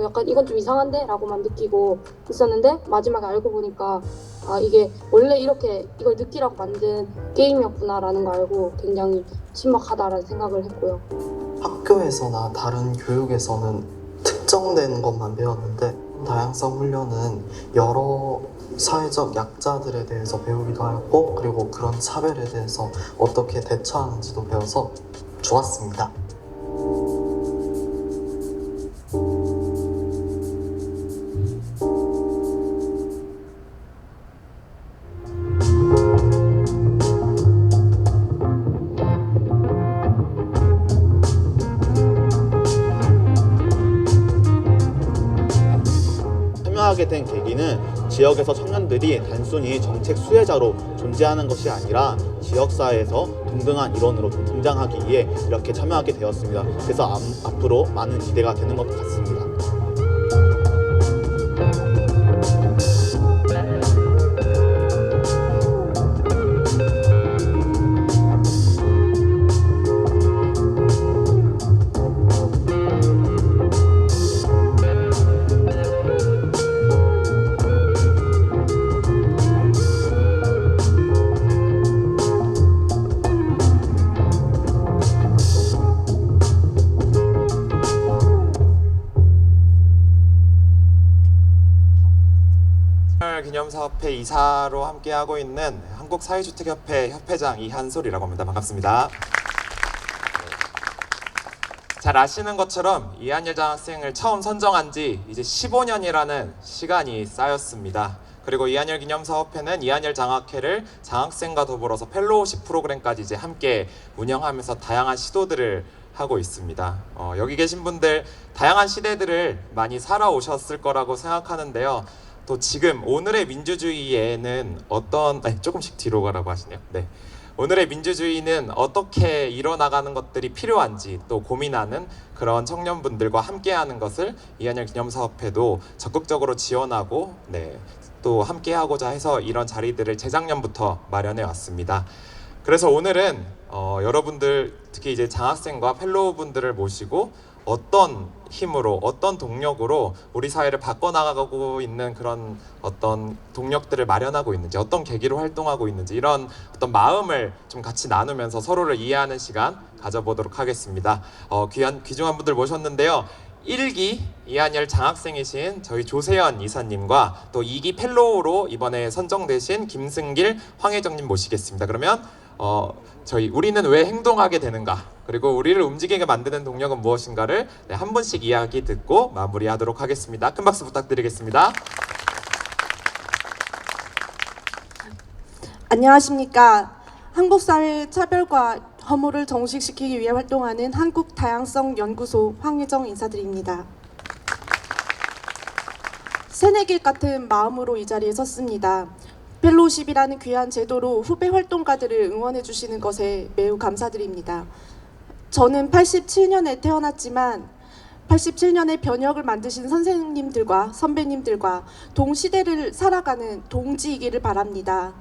약간 이건 좀 이상한데? 라고만 느끼고 있었는데, 마지막에 알고 보니까 아, 이게 원래 이렇게 이걸 느끼라고 만든 게임이었구나 라는 걸 알고 굉장히 신박하다라는 생각을 했고요. 학교에서나 다른 교육에서는 특정된 것만 배웠는데, 다양성 훈련은 여러 사회적 약자들에 대해서 배우기도 하였고, 그리고 그런 차별에 대해서 어떻게 대처하는지도 배워서 좋았습니다. 참여하게 된 계기는 지역에서 청년들이 단순히 정책 수혜자로 존재하는 것이 아니라 지역사회에서 동등한 일원으로 좀 등장하기 위해 이렇게 참여하게 되었습니다. 그래서 앞으로 많은 기대가 되는 것 같습니다. 기념사업회 이사로 함께하고 있는 한국사회주택협회 협회장 이한솔이라고 합니다. 반갑습니다. 잘 아시는 것처럼 이한열 장학생을 처음 선정한 지 이제 15년이라는 시간이 쌓였습니다. 그리고 이한열 기념사업회는 이한열 장학회를 장학생과 더불어서 펠로우십 프로그램까지 이제 함께 운영하면서 다양한 시도들을 하고 있습니다. 여기 계신 분들 다양한 시대들을 많이 살아오셨을 거라고 생각하는데요. 또 지금 오늘의 민주주의에는 조금씩 뒤로 가라고 하시네요. 네. 오늘의 민주주의는 어떻게 이뤄나가는 것들이 필요한지 또 고민하는 그런 청년분들과 함께하는 것을 이한열 기념사업회도 적극적으로 지원하고 또 함께하고자 해서 이런 자리들을 재작년부터 마련해 왔습니다. 그래서 오늘은 여러분들 특히 이제 장학생과 펠로우분들을 모시고 어떤 힘으로 어떤 동력으로 우리 사회를 바꿔나가고 있는 그런 어떤 동력들을 마련하고 있는지 어떤 계기로 활동하고 있는지 이런 어떤 마음을 좀 같이 나누면서 서로를 이해하는 시간 가져보도록 하겠습니다. 귀중한 분들 모셨는데요. 1기 이한열 장학생이신 저희 조세연 이사님과 또 2기 펠로우로 이번에 선정되신 김승길 황혜정님 모시겠습니다. 그러면 저희 우리는 왜 행동하게 되는가 그리고 우리를 움직이게 만드는 동력은 무엇인가를 한 분씩 이야기 듣고 마무리하도록 하겠습니다. 큰 박수 부탁드리겠습니다. 안녕하십니까. 한국사회 차별과 혐오를 정식시키기 위해 활동하는 한국다양성연구소 황혜정 인사드립니다. 새내길 같은 마음으로 이 자리에 섰습니다. 펠로우십이라는 귀한 제도로 후배 활동가들을 응원해 주시는 것에 매우 감사드립니다. 저는 87년에 태어났지만 87년에 변혁을 만드신 선생님들과 선배님들과 동시대를 살아가는 동지이기를 바랍니다.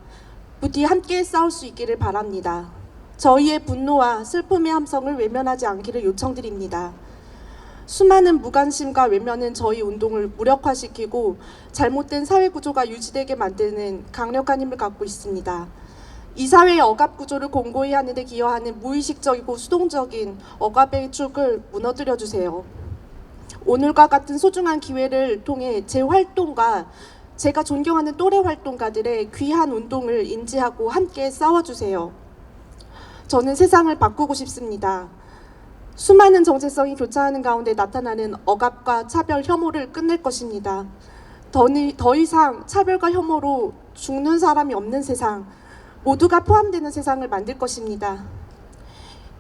부디 함께 싸울 수 있기를 바랍니다. 저희의 분노와 슬픔의 함성을 외면하지 않기를 요청드립니다. 수많은 무관심과 외면은 저희 운동을 무력화시키고 잘못된 사회구조가 유지되게 만드는 강력한 힘을 갖고 있습니다. 이 사회의 억압구조를 공고히 하는 데 기여하는 무의식적이고 수동적인 억압의 축을 무너뜨려 주세요. 오늘과 같은 소중한 기회를 통해 제 활동과 제가 존경하는 또래 활동가들의 귀한 운동을 인지하고 함께 싸워주세요. 저는 세상을 바꾸고 싶습니다. 수많은 정체성이 교차하는 가운데 나타나는 억압과 차별, 혐오를 끝낼 것입니다. 더 이상 차별과 혐오로 죽는 사람이 없는 세상, 모두가 포함되는 세상을 만들 것입니다.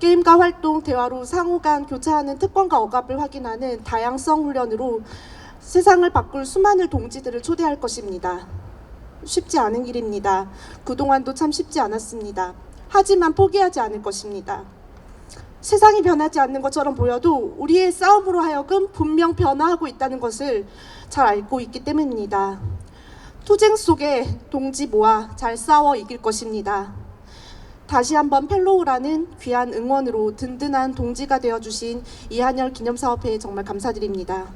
게임과 활동, 대화로 상호 간 교차하는 특권과 억압을 확인하는 다양성 훈련으로 세상을 바꿀 수많은 동지들을 초대할 것입니다. 쉽지 않은 길입니다. 그동안도 참 쉽지 않았습니다. 하지만 포기하지 않을 것입니다. 세상이 변하지 않는 것처럼 보여도 우리의 싸움으로 하여금 분명 변화하고 있다는 것을 잘 알고 있기 때문입니다. 투쟁 속에 동지 모아 잘 싸워 이길 것입니다. 다시 한번 펠로우라는 귀한 응원으로 든든한 동지가 되어주신 이한열 기념사업회에 정말 감사드립니다.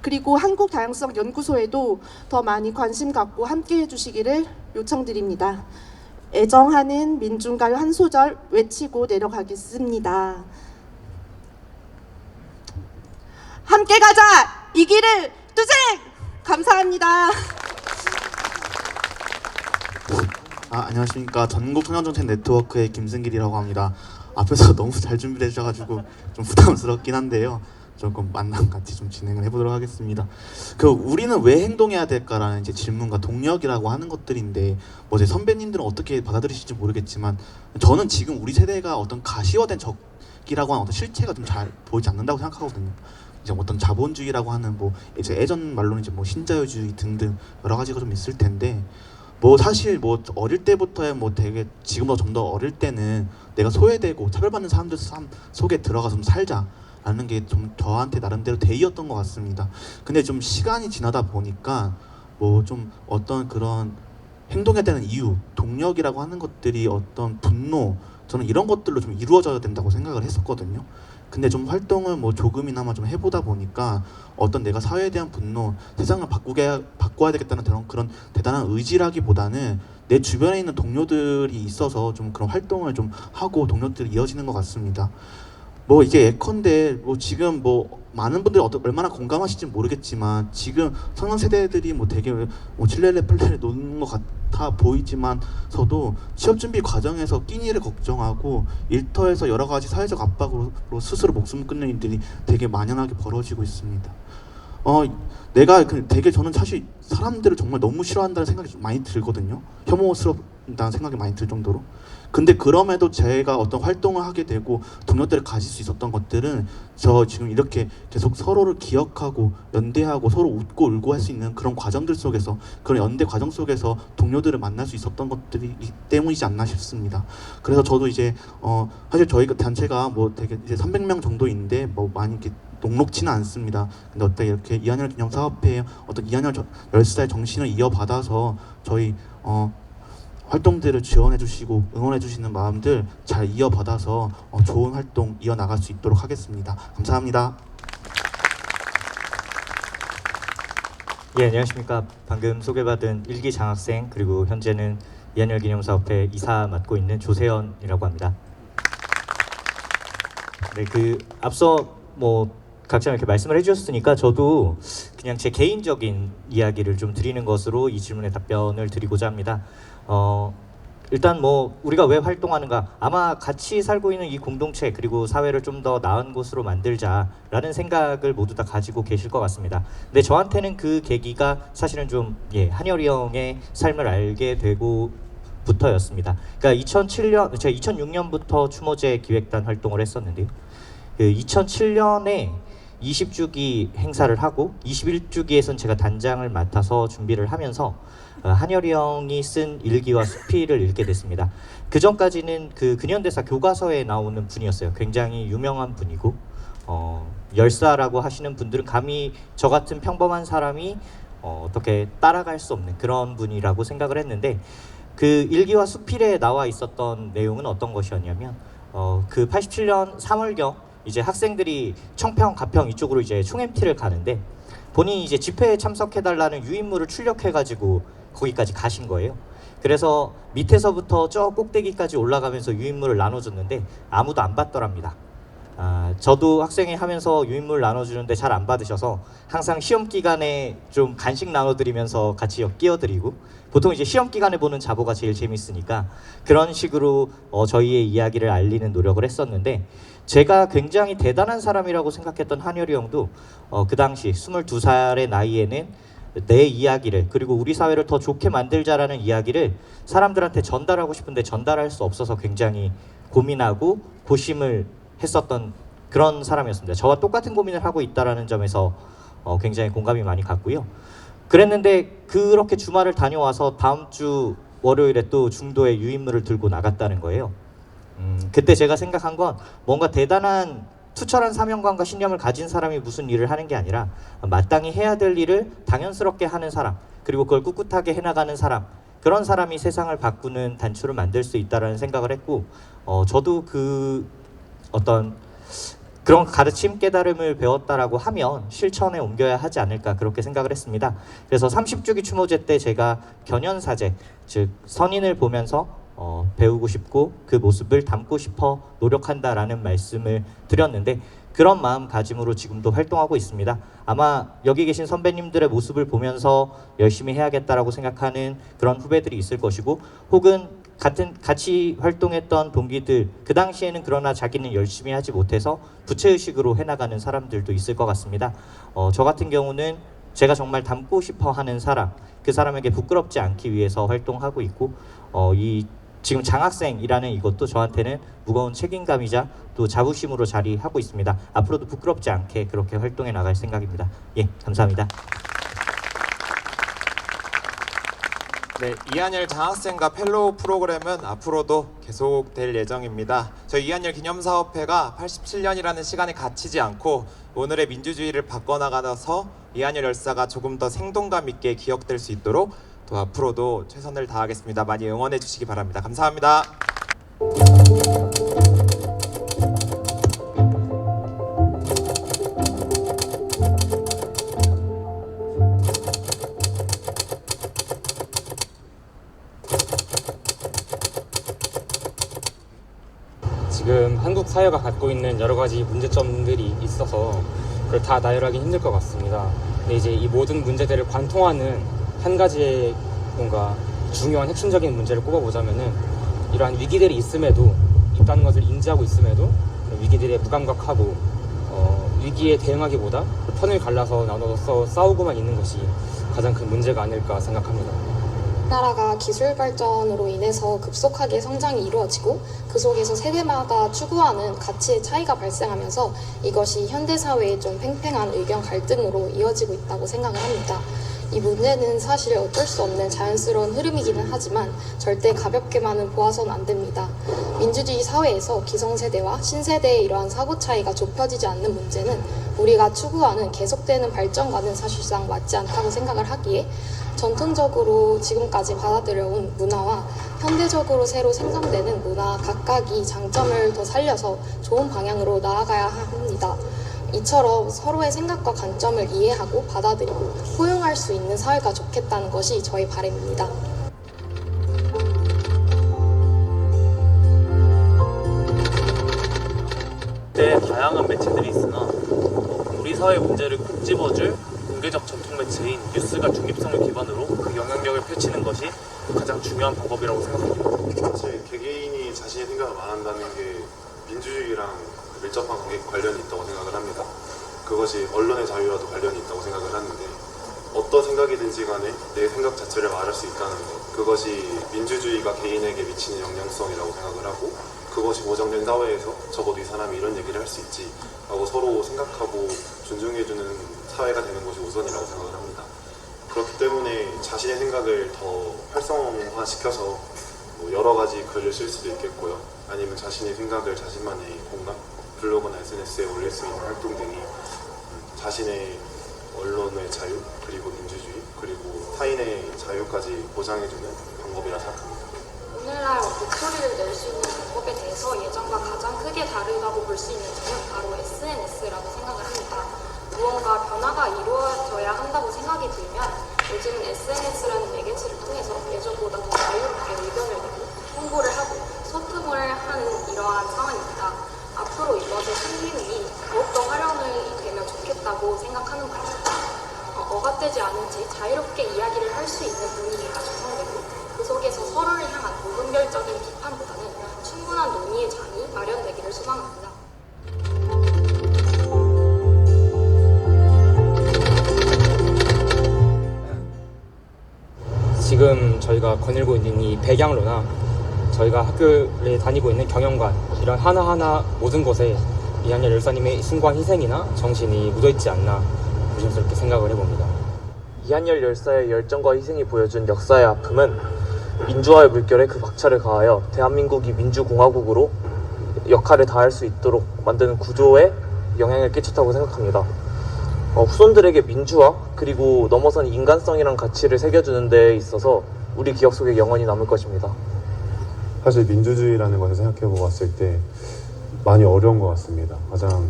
그리고 한국다양성연구소에도 더 많이 관심 갖고 함께 해주시기를 요청드립니다. 애정하는 민중가요 한 소절 외치고 내려가겠습니다. 함께 가자! 이 길을 투쟁! 감사합니다. 안녕하십니까. 전국청년정책 네트워크의 김승길이라고 합니다. 앞에서 너무 잘 준비해 주셔가지고 좀 부담스럽긴 한데요. 조금 만남 같이 좀 진행을 해보도록 하겠습니다. 우리는 왜 행동해야 될까라는 이제 질문과 동력이라고 하는 것들인데 제 선배님들은 어떻게 받아들이실지 모르겠지만 저는 지금 우리 세대가 어떤 가시화된 적이라고 하는 어떤 실체가 좀 잘 보이지 않는다고 생각하거든요. 이제 어떤 자본주의라고 하는 이제 예전 말로는 이제 신자유주의 등등 여러 가지가 좀 있을 텐데 사실 어릴 때부터야 되게 지금보다 좀 더 어릴 때는 내가 소외되고 차별받는 사람들 삶 속에 들어가서 좀 살자라는 게 좀 저한테 나름대로 대의였던 것 같습니다. 근데 좀 시간이 지나다 보니까 좀 어떤 그런 행동해야 되는 이유, 동력이라고 하는 것들이 어떤 분노, 저는 이런 것들로 좀 이루어져야 된다고 생각을 했었거든요. 근데 좀 활동을 조금이나마 좀 해보다 보니까 어떤 내가 사회에 대한 분노, 세상을 바꿔야 되겠다는 그런 대단한 의지라기보다는 내 주변에 있는 동료들이 있어서 좀 그런 활동을 좀 하고 동료들이 이어지는 것 같습니다. 이게 예컨대 지금 많은 분들이 얼마나 공감하실지 모르겠지만 지금 청년 세대들이 되게 칠레레 팔레레 노는 것 같아 보이지만서도 취업 준비 과정에서 끼니를 걱정하고 일터에서 여러 가지 사회적 압박으로 스스로 목숨을 끊는 일들이 되게 만연하게 벌어지고 있습니다. 내가 되게 저는 사실 사람들을 정말 너무 싫어한다는 생각이 좀 많이 들거든요. 혐오스럽다는 생각이 많이 들 정도로. 근데 그럼에도 제가 어떤 활동을 하게 되고 동료들을 가질 수 있었던 것들은 저 지금 이렇게 계속 서로를 기억하고 연대하고 서로 웃고 울고 할 수 있는 그런 과정들 속에서, 그런 연대 과정 속에서 동료들을 만날 수 있었던 것들이기 때문이지 않나 싶습니다. 그래서 저도 이제 사실 저희 단체가 되게 이제 300명 정도인데 많이 이렇게 녹록지는 않습니다. 근데 어떻게 이렇게 이한열 기념사업회에 어떤 이한열 열사의 정신을 이어받아서 저희 활동들을 지원해주시고 응원해주시는 마음들 잘 이어받아서 좋은 활동 이어나갈 수 있도록 하겠습니다. 감사합니다. 예, 안녕하십니까. 방금 소개받은 1기 장학생 그리고 현재는 이한열 기념사업회 이사 맡고 있는 조세현이라고 합니다. 네, 앞서 각자 이렇게 말씀을 해주셨으니까 저도 그냥 제 개인적인 이야기를 좀 드리는 것으로 이 질문에 답변을 드리고자 합니다. 일단 우리가 왜 활동하는가, 아마 같이 살고 있는 이 공동체 그리고 사회를 좀 더 나은 곳으로 만들자라는 생각을 모두 다 가지고 계실 것 같습니다. 근데 저한테는 그 계기가 사실은 좀 한열이 형의 삶을 알게 되고 부터였습니다. 그러니까 제가 2006년부터 추모제 기획단 활동을 했었는데요. 2007년에 20주기 행사를 하고 21주기에선 제가 단장을 맡아서 준비를 하면서 한열이 형이 쓴 일기와 수필을 읽게 됐습니다. 그 전까지는 그 근현대사 교과서에 나오는 분이었어요. 굉장히 유명한 분이고 열사라고 하시는 분들은 감히 저 같은 평범한 사람이 어떻게 따라갈 수 없는 그런 분이라고 생각을 했는데, 그 일기와 수필에 나와 있었던 내용은 어떤 것이었냐면 그 87년 3월경 이제 학생들이 청평, 가평 이쪽으로 이제 총MT를 가는데 본인이 이제 집회에 참석해달라는 유인물을 출력해가지고 거기까지 가신 거예요. 그래서 밑에서부터 저 꼭대기까지 올라가면서 유인물을 나눠줬는데 아무도 안 받더랍니다. 저도 학생회 하면서 유인물 나눠주는데 잘 안 받으셔서 항상 시험 기간에 좀 간식 나눠드리면서 같이 끼어드리고, 보통 이제 시험 기간에 보는 자보가 제일 재밌으니까 그런 식으로 저희의 이야기를 알리는 노력을 했었는데, 제가 굉장히 대단한 사람이라고 생각했던 한열이 형도 그 당시 22살의 나이에는 내 이야기를, 그리고 우리 사회를 더 좋게 만들자라는 이야기를 사람들한테 전달하고 싶은데 전달할 수 없어서 굉장히 고민하고 고심을 했었던 그런 사람이었습니다. 저와 똑같은 고민을 하고 있다는 점에서 굉장히 공감이 많이 갔고요. 그랬는데 그렇게 주말을 다녀와서 다음 주 월요일에 또 중도에 유인물을 들고 나갔다는 거예요. 그때 제가 생각한 건 뭔가 대단한 투철한 사명감과 신념을 가진 사람이 무슨 일을 하는 게 아니라 마땅히 해야 될 일을 당연스럽게 하는 사람, 그리고 그걸 꿋꿋하게 해나가는 사람, 그런 사람이 세상을 바꾸는 단추를 만들 수 있다라는 생각을 했고, 저도 그 어떤 그런 가르침 깨달음을 배웠다라고 하면 실천에 옮겨야 하지 않을까 그렇게 생각을 했습니다. 그래서 30주기 추모제 때 제가 견연사제, 즉 선인을 보면서 배우고 싶고 그 모습을 담고 싶어 노력한다라는 말씀을 드렸는데, 그런 마음가짐으로 지금도 활동하고 있습니다. 아마 여기 계신 선배님들의 모습을 보면서 열심히 해야겠다라고 생각하는 그런 후배들이 있을 것이고, 혹은 같이 활동했던 동기들, 그 당시에는 그러나 자기는 열심히 하지 못해서 부채의식으로 해나가는 사람들도 있을 것 같습니다. 저 같은 경우는 제가 정말 닮고 싶어 하는 사람, 그 사람에게 부끄럽지 않기 위해서 활동하고 있고, 이 지금 장학생이라는 이것도 저한테는 무거운 책임감이자 또 자부심으로 자리하고 있습니다. 앞으로도 부끄럽지 않게 그렇게 활동해 나갈 생각입니다. 예, 감사합니다. 네, 이한열 장학생과 펠로우 프로그램은 앞으로도 계속될 예정입니다. 저희 이한열 기념사업회가 87년이라는 시간에 갇히지 않고 오늘의 민주주의를 바꿔나가서 이한열 열사가 조금 더 생동감 있게 기억될 수 있도록 또 앞으로도 최선을 다하겠습니다. 많이 응원해 주시기 바랍니다. 감사합니다. 지금 한국 사회가 갖고 있는 여러 가지 문제점들이 있어서 그걸 다 나열하기 힘들 것 같습니다. 근데 이제 이 모든 문제들을 관통하는 한 가지의 뭔가 중요한 핵심적인 문제를 꼽아보자면은, 이러한 위기들이 있다는 것을 인지하고 있음에도 그런 위기들에 무감각하고 위기에 대응하기보다 편을 갈라서 나눠서 싸우고만 있는 것이 가장 큰 문제가 아닐까 생각합니다. 나라가 기술 발전으로 인해서 급속하게 성장이 이루어지고 그 속에서 세대마다 추구하는 가치의 차이가 발생하면서 이것이 현대사회의 좀 팽팽한 의견 갈등으로 이어지고 있다고 생각을 합니다. 이 문제는 사실 어쩔 수 없는 자연스러운 흐름이기는 하지만 절대 가볍게만은 보아서는 안 됩니다. 민주주의 사회에서 기성세대와 신세대의 이러한 사고 차이가 좁혀지지 않는 문제는 우리가 추구하는 계속되는 발전과는 사실상 맞지 않다고 생각을 하기에, 전통적으로 지금까지 받아들여온 문화와 현대적으로 새로 생성되는 문화 각각이 장점을 더 살려서 좋은 방향으로 나아가야 합니다. 이처럼 서로의 생각과 관점을 이해하고 받아들이고 포용할 수 있는 사회가 좋겠다는 것이 저의 바람입니다. 다양한 매체들이 있으나 우리 사회 문제를 콕 집어줄 공개적 전통 매체인 뉴스가 중립성을 기반으로 그 영향력을 펼치는 것이 가장 중요한 방법이라고 생각합니다. 사실 개개인이 자신의 생각을 말한다는 게 민주주의랑 밀접한 관련이 있다고 생각을 합니다. 그것이 언론의 자유와도 관련이 있다고 생각을 하는데, 어떤 생각이든지 간에 내 생각 자체를 말할 수 있다는 것, 그것이 민주주의가 개인에게 미치는 영향성이라고 생각을 하고, 그것이 보장된 사회에서 적어도 이 사람이 이런 얘기를 할 수 있지 라고 서로 생각하고 존중해주는 사회가 되는 것이 우선이라고 생각을 합니다. 그렇기 때문에 자신의 생각을 더 활성화시켜서 여러 가지 글을 쓸 수도 있겠고요. 아니면 자신의 생각을 자신만의 공간, 블로그나 SNS에 올릴 수 있는 활동 등이 자신의 언론의 자유, 그리고 민주주의, 그리고 타인의 자유까지 보장해주는 방법이라 생각합니다. 오늘날 목소리를 낼 수 있는 방법에 대해서 예전과 가장 크게 다르다고 볼 수 있는 점은 바로 SNS라고 생각을 합니다. 무언가 변화가 이루어져야 한다고 생각이 들면 요즘은 SNS라는 매개체를 통해서 예전보다 더 자유롭게 의견을 내고 홍보를 하고 소통을 하는 이러한 상황입니다. 앞으로 이것의 생김이 더욱더 활용이 되면 좋겠다고 생각하는 바입니다. 억압되지 않은지 자유롭게 이야기를 할 수 있는 분위기가 조성되고 그 속에서 서로를 향한 무분별적인 비판보다는 충분한 논의의 장이 마련되기를 소망합니다. 지금 저희가 거닐고 있는 이 백양로나 저희가 학교를 다니고 있는 경영관, 이런 하나하나 모든 곳에 이한열 열사님의 신과 희생이나 정신이 묻어있지 않나 조심스럽게 생각을 해봅니다. 이한열 열사의 열정과 희생이 보여준 역사의 아픔은 민주화의 물결에 그 박차를 가하여 대한민국이 민주공화국으로 역할을 다할 수 있도록 만드는 구조에 영향을 끼쳤다고 생각합니다. 후손들에게 민주화 그리고 넘어선 인간성이란 가치를 새겨주는 데 있어서 우리 기억 속에 영원히 남을 것입니다. 사실 민주주의라는 것을 생각해 보았을 때 많이 어려운 것 같습니다. 가장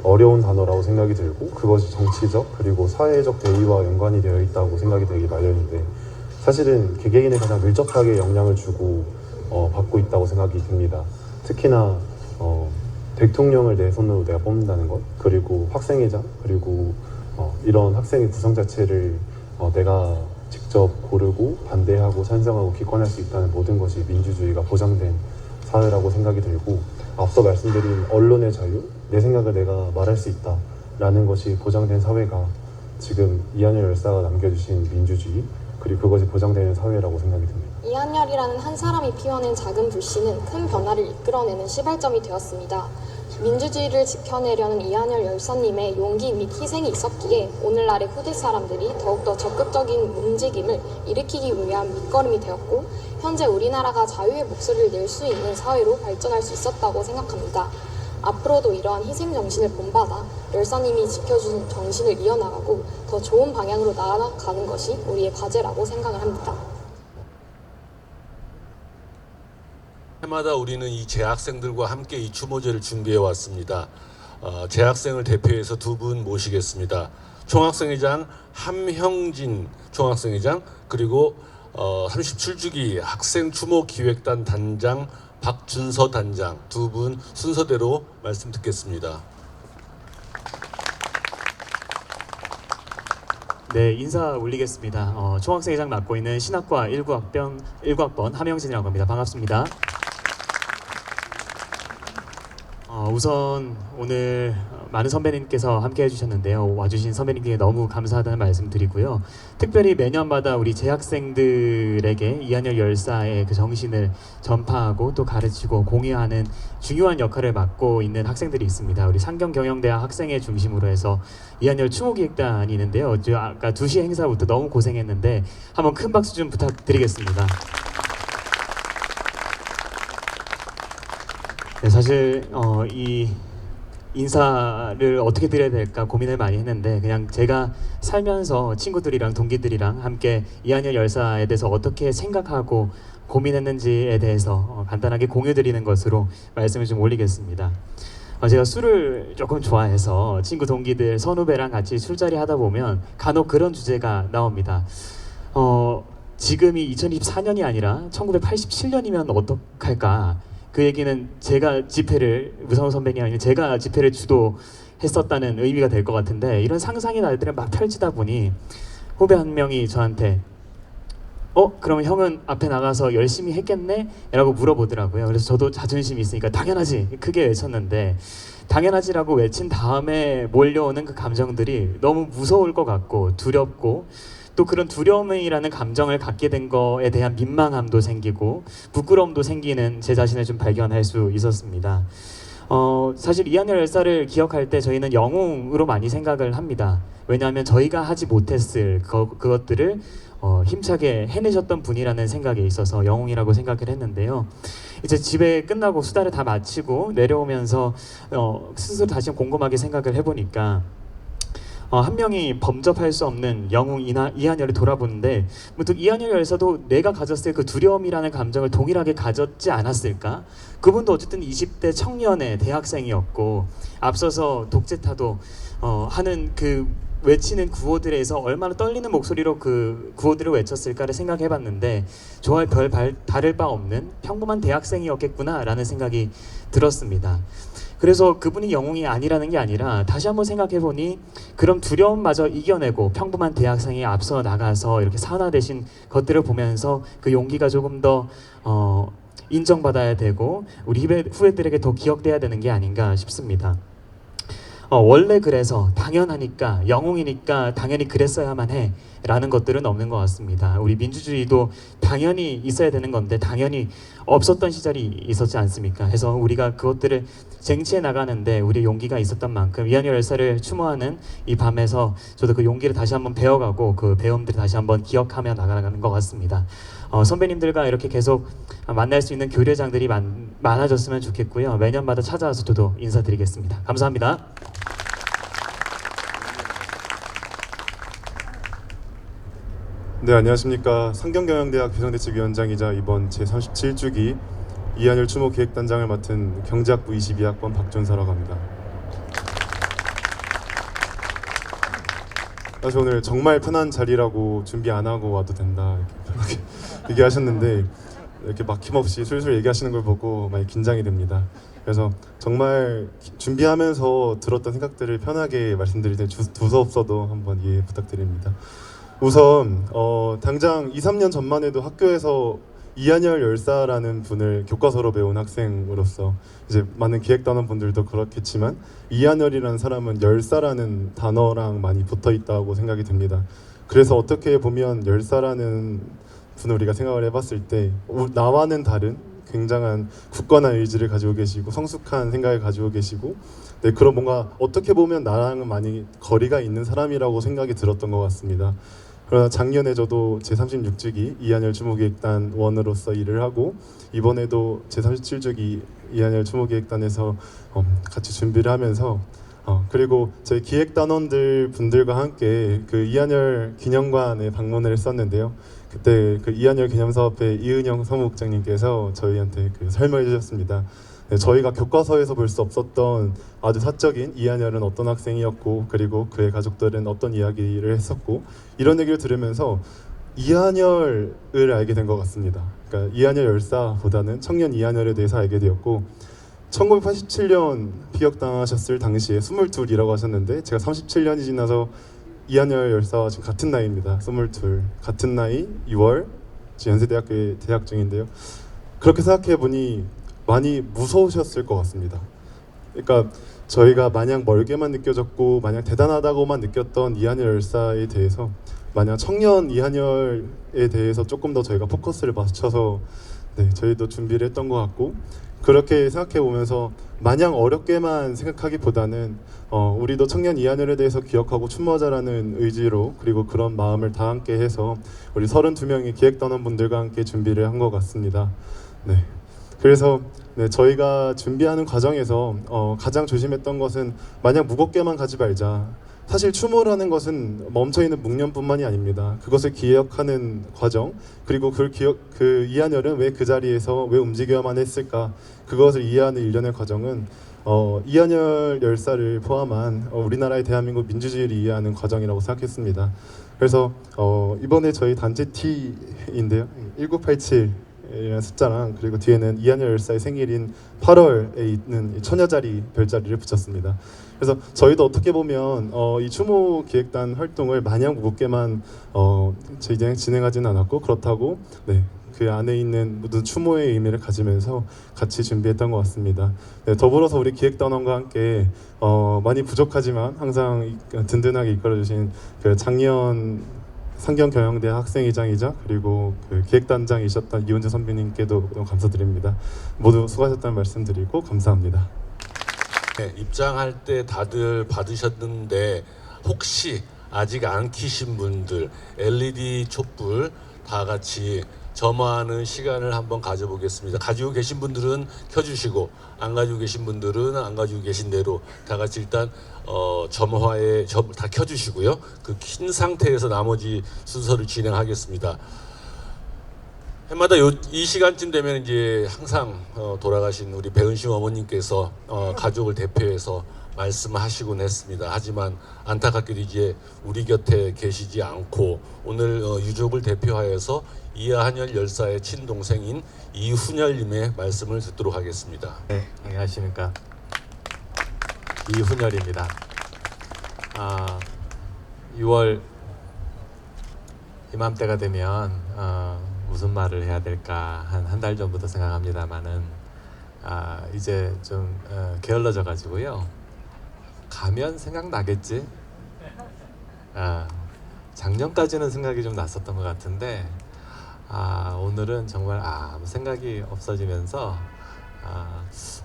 어려운 단어라고 생각이 들고 그것이 정치적 그리고 사회적 대의와 연관이 되어 있다고 생각이 되기 마련인데 사실은 개개인에 가장 밀접하게 영향을 주고 받고 있다고 생각이 듭니다. 특히나 대통령을 내 손으로 내가 뽑는다는 것 그리고 학생회장 그리고 이런 학생의 구성 자체를 내가 직접 고르고 반대하고 찬성하고 기권할 수 있다는 모든 것이 민주주의가 보장된 사회라고 생각이 들고 앞서 말씀드린 언론의 자유, 내 생각을 내가 말할 수 있다라는 것이 보장된 사회가 지금 이한열 열사가 남겨주신 민주주의 그리고 그것이 보장되는 사회라고 생각이 듭니다. 이한열이라는 한 사람이 피워낸 작은 불씨는 큰 변화를 이끌어내는 시발점이 되었습니다. 민주주의를 지켜내려는 이한열 열사님의 용기 및 희생이 있었기에 오늘날의 후대 사람들이 더욱더 적극적인 움직임을 일으키기 위한 밑거름이 되었고 현재 우리나라가 자유의 목소리를 낼 수 있는 사회로 발전할 수 있었다고 생각합니다. 앞으로도 이러한 희생 정신을 본받아 열사님이 지켜준 정신을 이어나가고 더 좋은 방향으로 나아가는 것이 우리의 과제라고 생각을 합니다. 해마다 우리는 이 재학생들과 함께 이 추모제를 준비해 왔습니다. 재학생을 대표해서 두 분 모시겠습니다. 총학생회장 함형진 총학생회장 그리고 37주기 학생 추모 기획단 단장 박준서 단장 두 분 순서대로 말씀 듣겠습니다. 네, 인사 올리겠습니다. 총학생회장 맡고 있는 신학과 19학번 함영진이라고 합니다. 반갑습니다. 우선 오늘 많은 선배님께서 함께 해주셨는데요. 와주신 선배님께 너무 감사하다는 말씀 드리고요. 특별히 매년마다 우리 재학생들에게 이한열 열사의 그 정신을 전파하고 또 가르치고 공유하는 중요한 역할을 맡고 있는 학생들이 있습니다. 우리 상경경영대학 학생회 중심으로 해서 이한열 추모기획단이 있는데요. 아까 2시 행사부터 너무 고생했는데 한번 큰 박수 좀 부탁드리겠습니다. 네, 사실 이 인사를 어떻게 드려야 될까 고민을 많이 했는데 그냥 제가 살면서 친구들이랑 동기들이랑 함께 이한열 열사에 대해서 어떻게 생각하고 고민했는지에 대해서 간단하게 공유드리는 것으로 말씀을 좀 올리겠습니다. 제가 술을 조금 좋아해서 친구 동기들 선후배랑 같이 술자리 하다 보면 간혹 그런 주제가 나옵니다. 지금이 2024년이 아니라 1987년이면 어떡할까? 그 얘기는 제가 집회를 무상호 선배님이 아니라 제가 집회를 주도했었다는 의미가 될 것 같은데 이런 상상의 날들을 막 펼치다 보니 후배 한 명이 저한테 그러면 형은 앞에 나가서 열심히 했겠네? 라고 물어보더라고요. 그래서 저도 자존심이 있으니까 당연하지! 크게 외쳤는데 당연하지라고 외친 다음에 몰려오는 그 감정들이 너무 무서울 것 같고 두렵고 또 그런 두려움이라는 감정을 갖게 된 거에 대한 민망함도 생기고 부끄러움도 생기는 제 자신을 좀 발견할 수 있었습니다. 사실 이한열 열사를 기억할 때 저희는 영웅으로 많이 생각을 합니다. 왜냐하면 저희가 하지 못했을 그것들을 힘차게 해내셨던 분이라는 생각에 있어서 영웅이라고 생각을 했는데요. 이제 집에 끝나고 수다를 다 마치고 내려오면서 스스로 다시 곰곰하게 생각을 해보니까 한 명이 범접할 수 없는 영웅 이한열을 돌아보는데 문득 이한열 열사도 내가 가졌을 그 두려움이라는 감정을 동일하게 가졌지 않았을까? 그분도 어쨌든 20대 청년의 대학생이었고 앞서서 독재타도 하는 그 외치는 구호들에서 얼마나 떨리는 목소리로 그 구호들을 외쳤을까를 생각해봤는데 저와 별 다를 바 없는 평범한 대학생이었겠구나라는 생각이 들었습니다. 그래서 그분이 영웅이 아니라는 게 아니라 다시 한번 생각해보니 그런 두려움마저 이겨내고 평범한 대학생이 앞서 나가서 이렇게 산화되신 것들을 보면서 그 용기가 조금 더 인정받아야 되고 우리 후배들에게 더 기억돼야 되는 게 아닌가 싶습니다. 원래 그래서 당연하니까 영웅이니까 당연히 그랬어야만 해 라는 것들은 없는 것 같습니다. 우리 민주주의도 당연히 있어야 되는 건데 당연히 없었던 시절이 있었지 않습니까? 해서 우리가 그것들을 쟁취해 나가는데 우리의 용기가 있었던 만큼 이한열 열사를 추모하는 이 밤에서 저도 그 용기를 다시 한번 배워가고 그 배움들을 다시 한번 기억하며 나가는 것 같습니다. 선배님들과 이렇게 계속 만날 수 있는 교류장들이 많아졌으면 좋겠고요. 매년마다 찾아와서 저도 인사드리겠습니다. 감사합니다. 네, 안녕하십니까. 상경경영대학 비상대책위원장이자 이번 제37주기 이한열 추모 기획단장을 맡은 경제학부 22학번 박준서라고 합니다. 사실 오늘 정말 편한 자리라고 준비 안 하고 와도 된다 이렇게 편하게 얘기하셨는데 이렇게 막힘없이 술술 얘기하시는 걸 보고 많이 긴장이 됩니다. 그래서 정말 준비하면서 들었던 생각들을 편하게 말씀드릴 때 두서없어도 한번 이해 부탁드립니다. 우선 당장 2, 3년 전만 해도 학교에서 이한열 열사라는 분을 교과서로 배운 학생으로서 이제 많은 기획단원 분들도 그렇겠지만 이한열이라는 사람은 열사라는 단어랑 많이 붙어 있다고 생각이 듭니다. 그래서 어떻게 보면 열사라는 분을 우리가 생각을 해봤을 때 나와는 다른 굉장한 굳건한 의지를 가지고 계시고 성숙한 생각을 가지고 계시고 네, 그런 뭔가 어떻게 보면 나랑은 많이 거리가 있는 사람이라고 생각이 들었던 것 같습니다. 그러나 작년에 저도 제36주기 이한열 추모기획단 원으로서 일을 하고 이번에도 제37주기 이한열 추모기획단에서 같이 준비를 하면서 그리고 저희 기획단원들 분들과 함께 그 이한열 기념관에 방문을 했었는데요. 그때 그 이한열 기념사업회 이은영 사무국장님께서 저희한테 그 설명해 주셨습니다. 네, 저희가 교과서에서 볼 수 없었던 아주 사적인 이한열은 어떤 학생이었고 그리고 그의 가족들은 어떤 이야기를 했었고 이런 얘기를 들으면서 이한열을 알게 된 것 같습니다. 그러니까 이한열 열사보다는 청년 이한열에 대해서 알게 되었고 1987년 피격당하셨을 당시에 22이라고 하셨는데 제가 37년이 지나서 이한열 열사와 지금 같은 나이입니다. 22 같은 나이 6월 연세대학교에 재학 중인데요. 그렇게 생각해 보니 많이 무서우셨을 것 같습니다. 그러니까 저희가 마냥 멀게만 느껴졌고 마냥 대단하다고만 느꼈던 이한열 열사에 대해서 마냥 청년 이한열에 대해서 조금 더 저희가 포커스를 맞춰서 네, 저희도 준비를 했던 것 같고 그렇게 생각해 보면서 마냥 어렵게만 생각하기보다는 우리도 청년 이한열에 대해서 기억하고 추모하자라는 의지로 그리고 그런 마음을 다 함께 해서 우리 32명의 기획단원분들과 함께 준비를 한 것 같습니다. 네. 그래서 네, 저희가 준비하는 과정에서 가장 조심했던 것은 마냥 무겁게만 가지 말자. 사실 추모라는 것은 멈춰있는 묵념뿐만이 아닙니다. 그것을 기억하는 과정 그리고 그 이한열은 왜 그 자리에서 왜 움직여야만 했을까 그것을 이해하는 일련의 과정은 이한열 열사를 포함한 우리나라의 대한민국 민주주의를 이해하는 과정이라고 생각했습니다. 그래서 이번에 저희 단체 T인데요 1987 이라는 숫자랑 그리고 뒤에는 이한열 열사의 생일인 8월에 있는 처녀자리 별자리를 붙였습니다. 그래서 저희도 어떻게 보면 이 추모 기획단 활동을 마냥 무겁게만 진행하지는 않았고 그렇다고 네, 그 안에 있는 모든 추모의 의미를 가지면서 같이 준비했던 것 같습니다. 네, 더불어서 우리 기획단원과 함께 많이 부족하지만 항상 든든하게 이끌어주신 그 작년 상경경영대 학생회장이자 그리고 그 기획단장이셨던 이훈재 선배님께도 너무 감사드립니다. 모두 수고하셨다는 말씀드리고 감사합니다. 네, 입장할 때 다들 받으셨는데 혹시 아직 안 켜신 분들 LED 촛불 다 같이 점화하는 시간을 한번 가져보겠습니다. 가지고 계신 분들은 켜주시고 안 가지고 계신 분들은 안 가지고 계신 대로 다 같이 일단 점화에 다 켜주시고요. 그 킨 상태에서 나머지 순서를 진행하겠습니다. 해마다 이 시간쯤 되면 이제 항상 돌아가신 우리 배은심 어머님께서 가족을 대표해서 말씀하시곤 했습니다. 하지만 안타깝게도 이제 우리 곁에 계시지 않고 오늘 유족을 대표하여서 이한열 열사의 친동생인 이훈열님의 말씀을 듣도록 하겠습니다. 네, 안녕하십니까. 이훈열입니다. 6월 이맘때가 되면 무슨 말을 해야 될까 한 달 전부터 생각합니다만은 이제 좀 게을러져 가지고요. 가면 생각나겠지? 작년까지는 생각이 좀 났었던 것 같은데 오늘은 정말 아무 생각이 없어지면서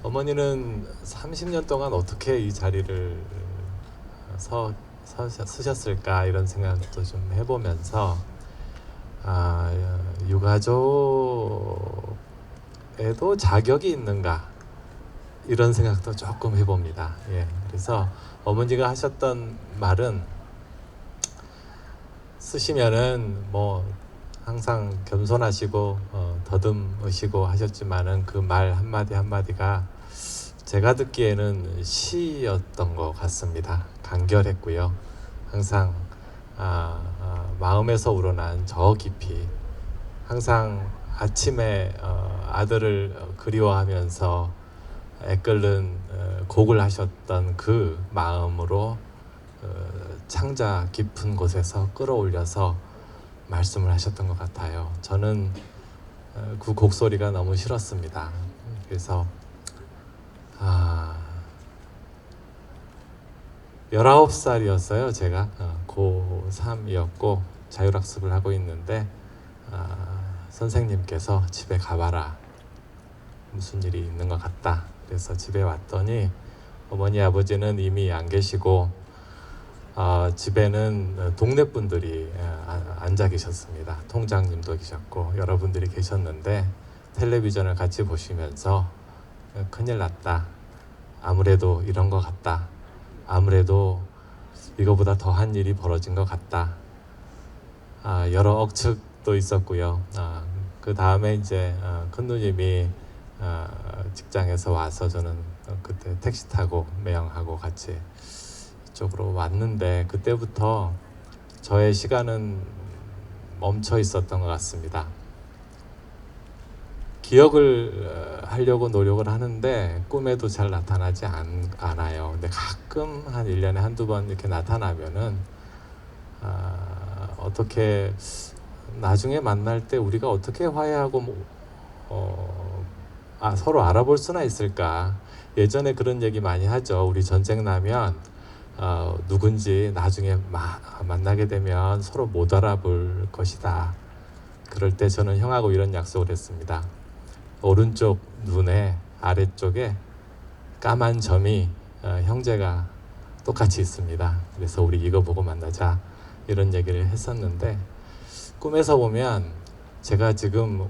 어머니는 30년 동안 어떻게 이 자리를 서셨을까 이런 생각도 좀 해보면서 유가족 에도 자격이 있는가 이런 생각도 조금 해봅니다. 예, 그래서 어머니가 하셨던 말은 쓰시면은 뭐 항상 겸손하시고 더듬으시고 하셨지만은 그 말 한마디 한마디가 제가 듣기에는 시였던 것 같습니다. 간결했고요. 항상 마음에서 우러난 저 깊이 항상 아침에 아들을 그리워하면서 애끓는 곡을 하셨던 그 마음으로 창자 깊은 곳에서 끌어올려서 말씀을 하셨던 것 같아요. 저는 그 곡소리가 너무 싫었습니다. 그래서 19살이었어요. 제가 고3이었고 자율학습을 하고 있는데 선생님께서 집에 가봐라, 무슨 일이 있는 것 같다. 그래서 집에 왔더니 어머니 아버지는 이미 안 계시고 집에는 동네 분들이 앉아 계셨습니다. 통장님도 계셨고 여러분들이 계셨는데 텔레비전을 같이 보시면서 큰일 났다, 아무래도 이런 것 같다, 아무래도 이거보다 더한 일이 벌어진 것 같다, 여러 억측도 있었고요. 그 다음에 이제 큰 누님이 직장에서 와서 저는 그때 택시 타고 매형하고 같이 이쪽으로 왔는데 그때부터 저의 시간은 멈춰 있었던 것 같습니다. 기억을 하려고 노력을 하는데 꿈에도 잘 나타나지 않아요. 근데 가끔 한 1년에 한두 번 이렇게 나타나면은 어떻게 나중에 만날 때 우리가 어떻게 화해하고 서로 알아볼 수나 있을까. 예전에 그런 얘기 많이 하죠. 우리 전쟁 나면 누군지 나중에 만나게 되면 서로 못 알아볼 것이다. 그럴 때 저는 형하고 이런 약속을 했습니다. 오른쪽 눈에 아래쪽에 까만 점이 형제가 똑같이 있습니다. 그래서 우리 이거 보고 만나자 이런 얘기를 했었는데 꿈에서 보면 제가 지금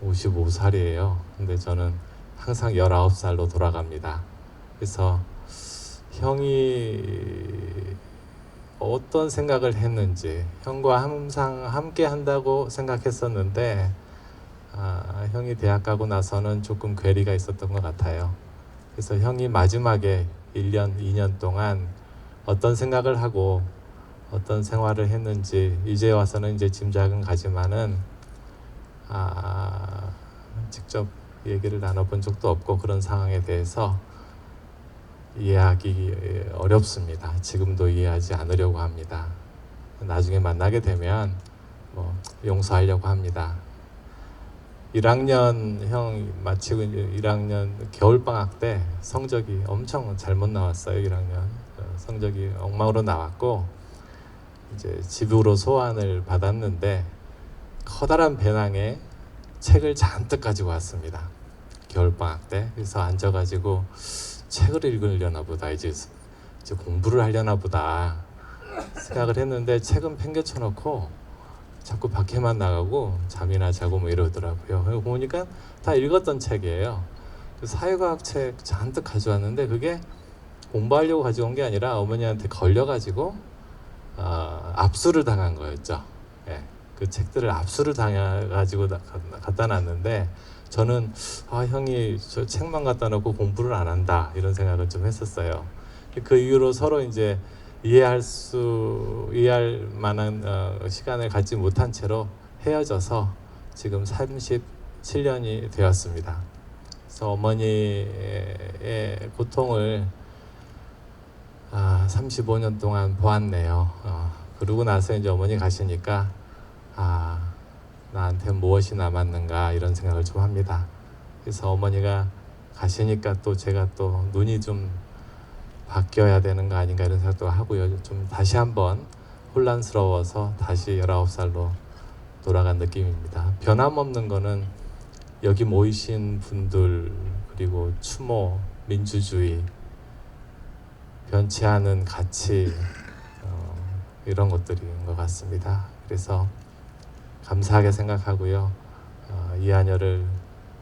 55살이에요. 근데 저는 항상 19살로 돌아갑니다. 그래서 형이 어떤 생각을 했는지, 형과 항상 함께 한다고 생각했었는데 형이 대학 가고 나서는 조금 괴리가 있었던 것 같아요. 그래서 형이 마지막에 1년, 2년 동안 어떤 생각을 하고 어떤 생활을 했는지 이제 와서는 이제 짐작은 가지만은 직접 얘기를 나눠본 적도 없고 그런 상황에 대해서 이해하기 어렵습니다. 지금도 이해하지 않으려고 합니다. 나중에 만나게 되면 용서하려고 합니다. 1학년 형 마치고 1학년 겨울방학 때 성적이 엄청 잘못 나왔어요. 1학년 성적이 엉망으로 나왔고 이제 집으로 소환을 받았는데 커다란 배낭에 책을 잔뜩 가지고 왔습니다. 겨울방학 때. 그래서 앉아가지고 책을 읽으려나 보다, 이제 공부를 하려나 보다 생각을 했는데 책은 팽개쳐 놓고 자꾸 밖에만 나가고 잠이나 자고 뭐 이러더라고요. 보니까 다 읽었던 책이에요. 사회과학 책 잔뜩 가져왔는데 그게 공부하려고 가져온 게 아니라 어머니한테 걸려가지고 압수를 당한 거였죠. 예, 그 책들을 압수를 당해가지고 갖다 놨는데 저는 형이 저 책만 갖다 놓고 공부를 안 한다 이런 생각을 좀 했었어요. 그 이후로 서로 이제 이해할 만한 시간을 갖지 못한 채로 헤어져서 지금 37년이 되었습니다. 그래서 어머니의 고통을 35년 동안 보았네요. 그러고 나서 이제 어머니 가시니까 나한테 무엇이 남았는가 이런 생각을 좀 합니다. 그래서 어머니가 가시니까 또 제가 또 눈이 좀 바뀌어야 되는 거 아닌가 이런 생각도 하고요. 좀 다시 한번 혼란스러워서 다시 19살로 돌아간 느낌입니다. 변함없는 거는 여기 모이신 분들 그리고 추모, 민주주의, 변치 않은 가치 이런 것들인 것 같습니다. 그래서 감사하게 생각하고요. 이한열을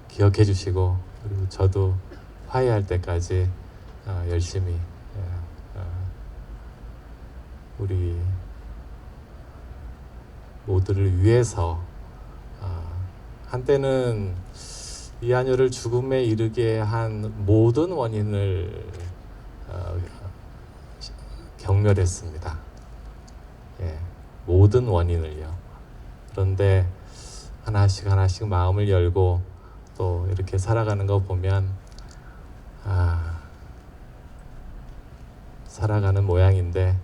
기억해 주시고 그리고 저도 화해할 때까지 열심히 우리 모두를 위해서 한때는 이한열을 죽음에 이르게 한 모든 원인을 경멸했습니다. 예, 모든 원인을요. 그런데 하나씩 하나씩 마음을 열고 또 이렇게 살아가는 거 보면 살아가는 모양인데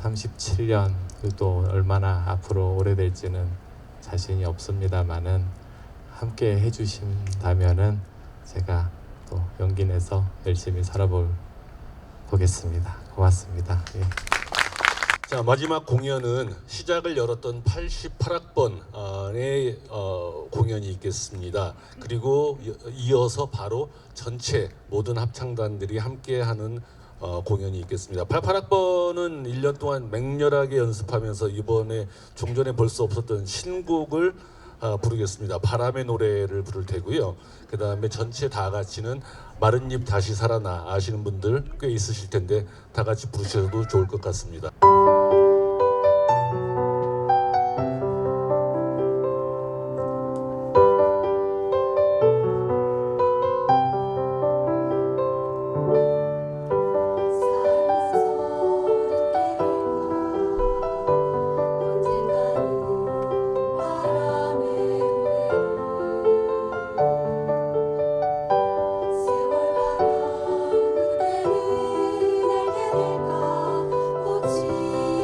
37년 또 얼마나 앞으로 오래될지는 자신이 없습니다만은 함께 해주신다면은 제가 또 용기 내서 열심히 보겠습니다. 고맙습니다. 예. 자, 마지막 공연은 시작을 열었던 88학번의 공연이 있겠습니다. 그리고 이어서 바로 전체 모든 합창단들이 함께하는 공연이 있겠습니다. 88학번은 1년 동안 맹렬하게 연습하면서 이번에 종전에 벌써 없었던 신곡을 부르겠습니다. 바람의 노래를 부를 테고요. 그 다음에 전체 다 같이는 마른 잎 다시 살아나 아시는 분들 꽤 있으실 텐데 다 같이 부르셔도 좋을 것 같습니다. 세월 가면 그대는 알게 될까 꽃이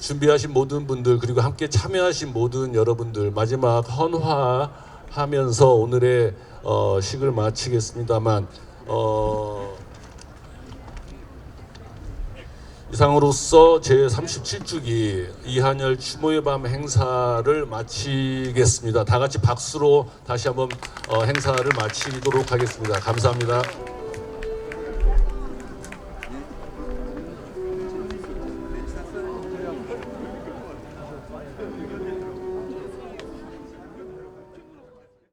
준비하신 모든 분들 그리고 함께 참여하신 모든 여러분들 마지막 헌화하면서 오늘의 식을 마치겠습니다만 이상으로서 제37주기 이한열 추모의 밤 행사를 마치겠습니다. 다 같이 박수로 다시 한번 행사를 마치도록 하겠습니다. 감사합니다.